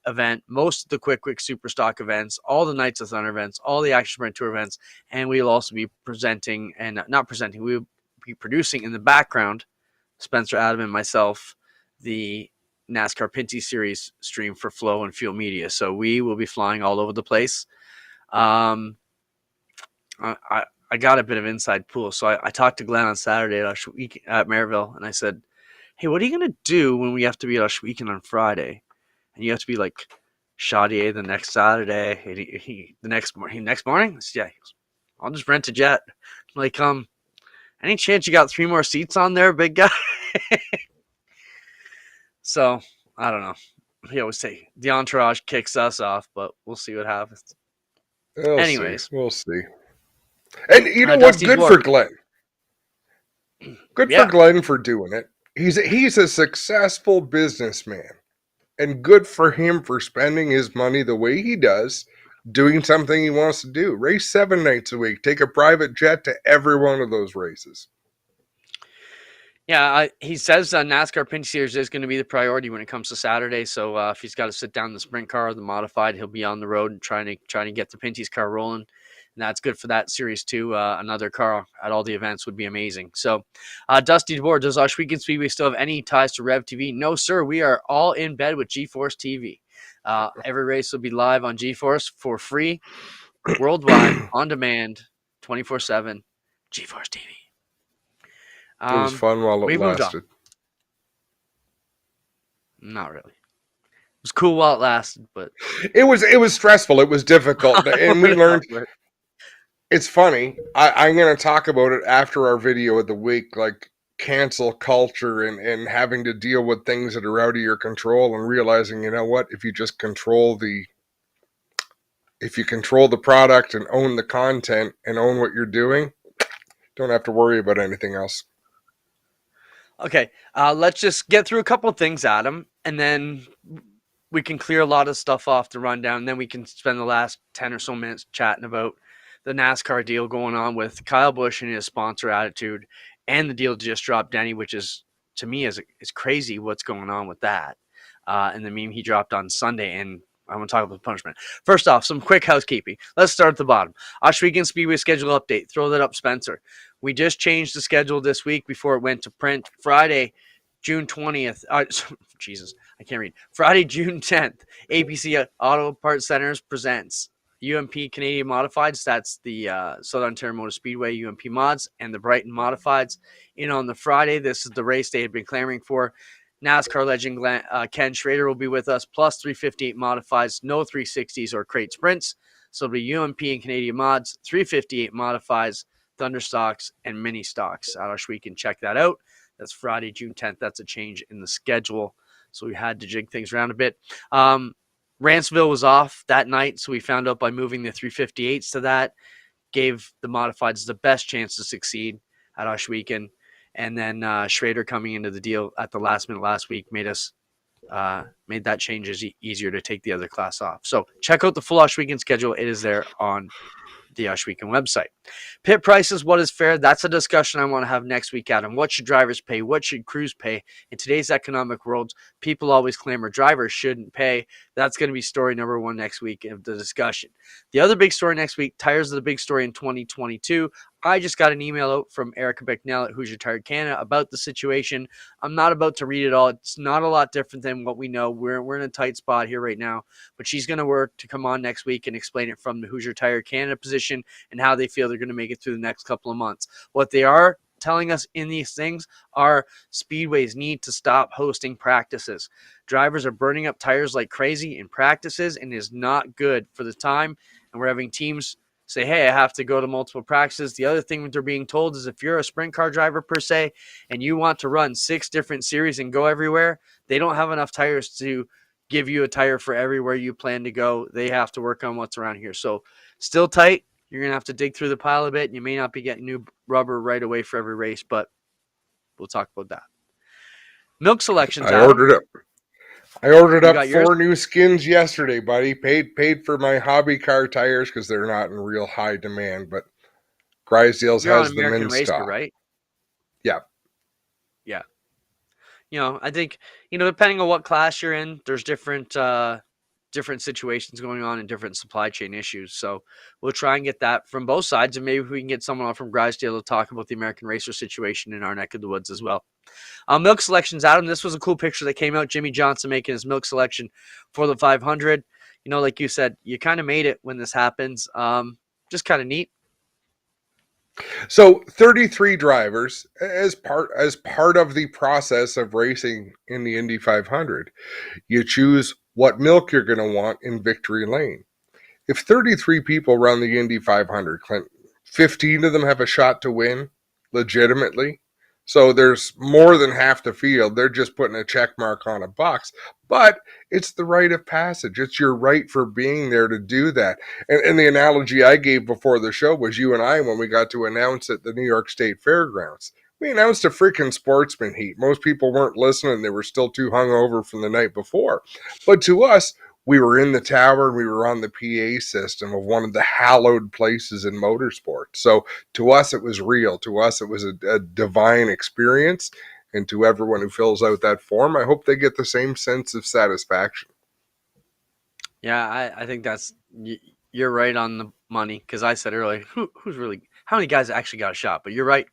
event, most of the Quick Super Stock events, all the Knights of Thunder events, all the Action Sprint Tour events, and we'll also be presenting and not presenting, we'll be producing in the background, Spencer, Adam, and myself, the NASCAR Pinty Series stream for Flow and Fuel Media. So we will be flying all over the place. I got a bit of inside pool. So I talked to Glenn on Saturday at Maryville, and I said, hey, what are you going to do when we have to be at Oshweekend on Friday? And you have to be like Chaudier the next Saturday. The next morning? Yeah, I'll just rent a jet. Like, any chance you got 3 more seats on there, big guy? So, I don't know. He always say the entourage kicks us off, but we'll see what happens. We'll see. And you know what? Good for Glenn. Good for Glenn for doing it. He's a successful businessman. And good for him for spending his money the way he does, doing something he wants to do. Race 7 nights a week. Take a private jet to every one of those races. Yeah, he says NASCAR Pinty Series is going to be the priority when it comes to Saturday. So if he's got to sit down in the sprint car or the modified, he'll be on the road and trying to get the Pinty's car rolling. And that's good for that series too. Another car at all the events would be amazing. So, Dusty DeBoer, does Oshweekend Speedway still have any ties to Rev TV? No, sir. We are all in bed with G-Force TV. Every race will be live on G-Force for free, worldwide, on demand, 24/7. G-Force TV. It was fun while it lasted. Not really. It was cool while it lasted, but it was stressful. It was difficult, and we learned. It's funny. I'm going to talk about it after our video of the week. Like, cancel culture and having to deal with things that are out of your control, and realizing, you know what, if you control the product and own the content and own what you're doing, don't have to worry about anything else. Okay, let's just get through a couple of things, Adam, and then we can clear a lot of stuff off the rundown. And then we can spend the last 10 or so minutes chatting about the NASCAR deal going on with Kyle Busch and his sponsor attitude, and the deal just dropped Denny, which is, to me, is crazy what's going on with that. And the meme he dropped on Sunday, and I want to talk about the punishment. First off, some quick housekeeping. Let's start at the bottom. Weekend Speedway schedule update. Throw that up, Spencer. We just changed the schedule this week before it went to print. Friday, June 20th. Jesus, I can't read. Friday, June 10th. APC Auto Parts Centers presents UMP Canadian Modifieds. That's the Southern Ontario Motor Speedway UMP mods and the Brighton Modifieds. In on the Friday, this is the race they had been clamoring for. NASCAR legend Ken Schrader will be with us, plus 358 modifieds, no 360s or crate sprints. So it'll be UMP and Canadian mods, 358 modifieds, Thunder stocks, and mini stocks. We can check that out. That's Friday, June 10th. That's a change in the schedule. So we had to jig things around a bit. Ranceville was off that night, so we found out by moving the 358s to that, gave the modifieds the best chance to succeed at Weekend. And then Schrader coming into the deal at the last minute last week made that change easier to take the other class off. So check out the full Weekend schedule. It is there on the Weekend website. Pit prices, what is fair? That's a discussion I want to have next week, Adam. What should drivers pay? What should crews pay? In today's economic world, people always clamor drivers shouldn't pay. That's going to be story number one next week of the discussion. The other big story next week, tires are the big story in 2022. I just got an email out from Erica Bicknell at Hoosier Tire Canada about the situation. I'm not about to read it all. It's not a lot different than what we know. We're in a tight spot here right now, but she's going to work to come on next week and explain it from the Hoosier Tire Canada position and how they feel they're going to make it through the next couple of months. What they are telling us in these things are speedways need to stop hosting practices. Drivers are burning up tires like crazy in practices, and is not good for the time. And we're having teams say, hey, I have to go to multiple practices. The other thing that they're being told is if you're a sprint car driver per se, and you want to run 6 different series and go everywhere, they don't have enough tires to give you a tire for everywhere you plan to go. They have to work on what's around here. So still tight. You're going to have to dig through the pile a bit. You may not be getting new rubber right away for every race, but we'll talk about that. Milk selections. I ordered up 4 yours? new skins yesterday, buddy. Paid for my hobby car tires because they're not in real high demand, but Grisdale's You're has on them American in Racer, stock. right? Yeah. Yeah. I think, depending on what class you're in, there's different situations going on and different supply chain issues. So we'll try and get that from both sides, and maybe we can get someone on from Grisdale to talk about the American Racer situation in our neck of the woods as well. Milk selections, Adam. This was a cool picture that came out. Jimmy Johnson making his milk selection for the 500. Like you said, you kind of made it when this happens. Just kind of neat. So 33 drivers as part of the process of racing in the Indy 500. You choose what milk you're going to want in victory lane. If 33 people run the Indy 500, Clint, 15 of them have a shot to win legitimately. So there's more than half the field. They're just putting a check mark on a box. But it's the rite of passage. It's your right for being there to do that. And the analogy I gave before the show was you and I when we got to announce at the New York State Fairgrounds. We announced a freaking sportsman heat. Most people weren't listening. They were still too hungover from the night before. But to us, we were in the tower and we were on the PA system of one of the hallowed places in motorsport. So to us, it was real. To us, it was a divine experience. And to everyone who fills out that form, I hope they get the same sense of satisfaction. Yeah, I think you're right on the money, because I said earlier, how many guys actually got a shot? But you're right.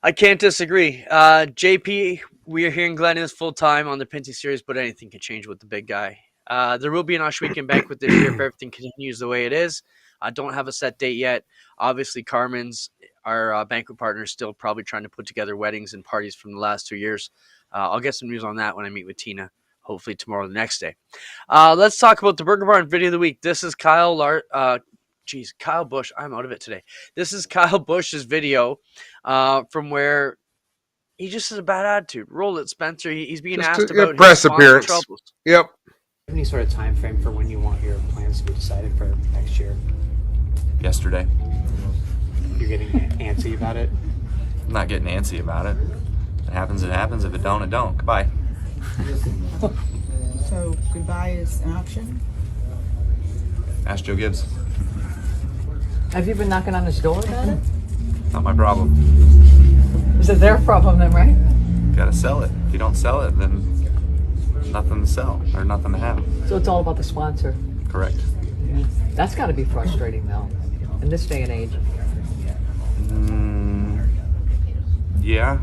I can't disagree. JP, we are hearing Glenn is full-time on the Pinty Series, but anything can change with the big guy. There will be an Weekend banquet this year if everything continues the way it is. I don't have a set date yet. Obviously, Carmen's, our banquet partner, is still probably trying to put together weddings and parties from the last 2 years. I'll get some news on that when I meet with Tina, hopefully tomorrow or the next day. Let's talk about the Burger Barn video of the week. This is Kyle Busch. I'm out of it today. This is Kyle Busch's video from where he just has a bad attitude. Roll it, Spencer. He's being Just asked a about press his possible appearance. troubles. Yep. Any sort of time frame for when you want your plans to be decided for next year? Yesterday. You're getting antsy about it? I'm not getting antsy about it. If it happens, it happens. If it don't, it don't. Goodbye. So goodbye is an option? Ask Joe Gibbs. Have you been knocking on his door about it? Not my problem. Is it their problem then, right? You gotta sell it. If you don't sell it, then nothing to sell or nothing to have. So it's all about the sponsor. Correct. That's got to be frustrating, though, in this day and age. Yeah.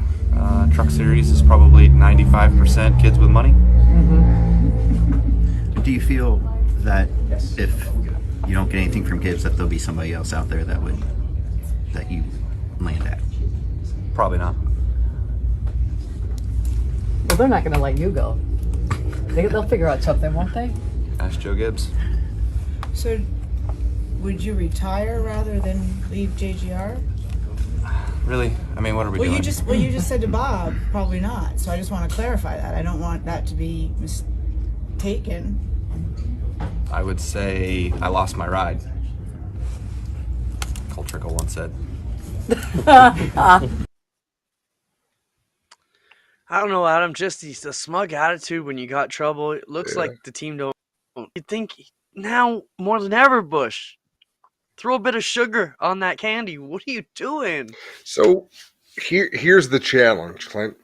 Truck Series is probably 95% kids with money. Do you feel that if you don't get anything from Gibbs, that there'll be somebody else out there that you land at? Probably not. Well, they're not going to let you go. They'll figure out something, won't they? Ask Joe Gibbs. So would you retire rather than leave JGR? Really? I mean, what are we doing? You just said to Bob, probably not. So I just want to clarify that. I don't want that to be mistaken. I would say I lost my ride. Cole Trickle once said. I don't know, Adam. Just the smug attitude when you got trouble. It looks like the team don't. You think now more than ever, Bush, throw a bit of sugar on that candy. What are you doing? So here's the challenge, Clint.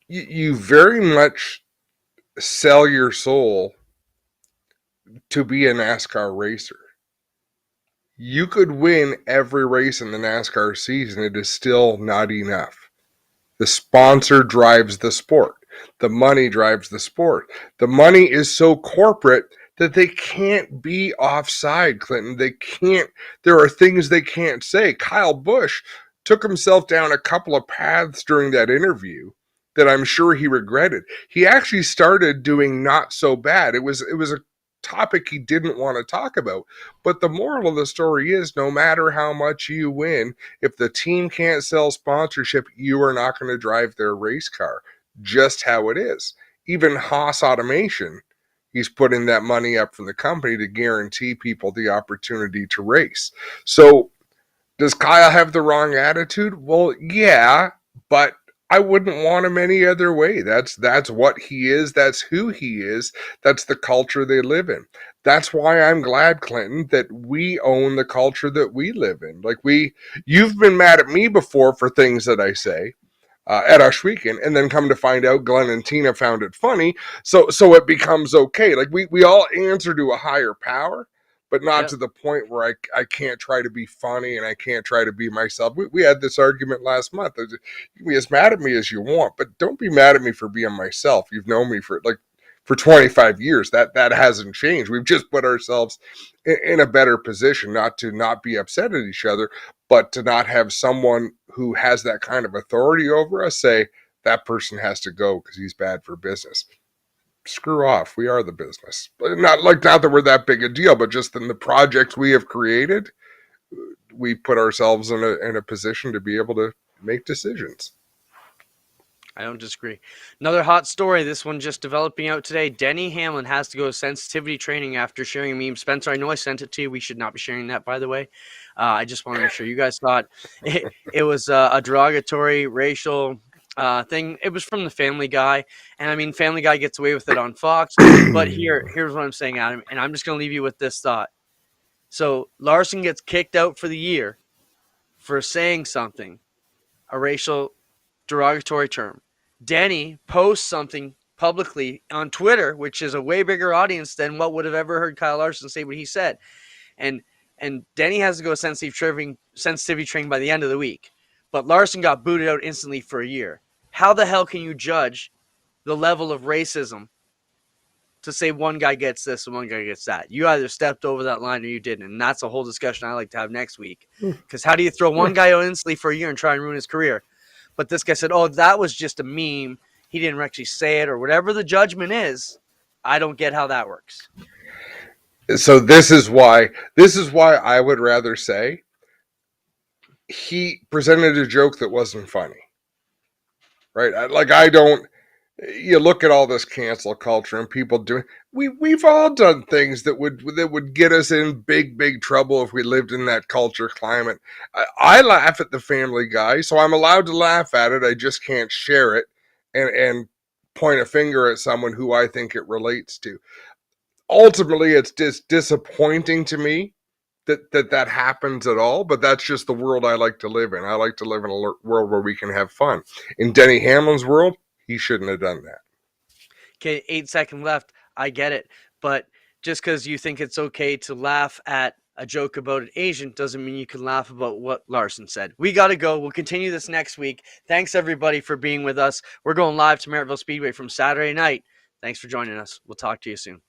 You very much sell your soul to be a NASCAR racer. You could win every race in the NASCAR season. It is still not enough. The sponsor drives the sport. The money drives the sport. The money is so corporate that they can't be offside, Clinton. They can't. There are things they can't say. Kyle Busch took himself down a couple of paths during that interview that I'm sure he regretted. He actually started doing not so bad. It was a topic he didn't want to talk about. But the moral of the story is no matter how much you win, if the team can't sell sponsorship, you are not going to drive their race car. Just how it is. Even Haas Automation, he's putting that money up from the company to guarantee people the opportunity to race. So does Kyle have the wrong attitude? Well, yeah, but I wouldn't want him any other way. That's what he is. That's who he is. That's the culture they live in. That's why I'm glad, Clinton, that we own the culture that we live in. Like you've been mad at me before for things that I say at Oshweekend, and then come to find out Glenn and Tina found it funny. So it becomes okay. Like we all answer to a higher power, but not to the point where I can't try to be funny and I can't try to be myself. We had this argument last month. You can be as mad at me as you want, but don't be mad at me for being myself. You've known me for 25 years. That hasn't changed. We've just put ourselves in a better position not to not be upset at each other, but to not have someone who has that kind of authority over us say that person has to go because he's bad for business. Screw off. We are the business. Not that we're that big a deal, but just in the projects we have created, we put ourselves in a position to be able to make decisions. I don't disagree. Another hot story. This one just developing out today. Denny Hamlin has to go to sensitivity training after sharing a meme. Spencer, I know I sent it to you. We should not be sharing that, by the way. I just want to make sure you guys thought it was a derogatory racial thing. It was from the Family Guy, and I mean, Family Guy gets away with it on Fox. But here's what I'm saying, Adam, and I'm just going to leave you with this thought. So Larson gets kicked out for the year for saying something, a racial derogatory term. Denny posts something publicly on Twitter, which is a way bigger audience than what would have ever heard Kyle Larson say what he said, and Denny has to go sensitivity training by the end of the week. But Larson got booted out instantly for a year. How the hell can you judge the level of racism to say one guy gets this and one guy gets that? You either stepped over that line or you didn't. And that's a whole discussion I like to have next week. Because how do you throw one guy out instantly for a year and try and ruin his career? But this guy said, oh, that was just a meme. He didn't actually say it, or whatever the judgment is. I don't get how that works. So this is why I would rather say he presented a joke that wasn't funny. right? I don't. You look at all this cancel culture and people doing. We've all done things that would get us in big trouble if we lived in that culture climate. I laugh at the Family Guy, so I'm allowed to laugh at it. I just can't share it and point a finger at someone who I think it relates to. Ultimately, it's just disappointing to me that happens at all, but that's just the world I like to live in. I like to live in a world where we can have fun. In Denny Hamlin's world, he shouldn't have done that. Okay, 8 seconds left. I get it. But just because you think it's okay to laugh at a joke about an Asian doesn't mean you can laugh about what Larson said. We got to go. We'll continue this next week. Thanks, everybody, for being with us. We're going live to Maryville Speedway from Saturday night. Thanks for joining us. We'll talk to you soon.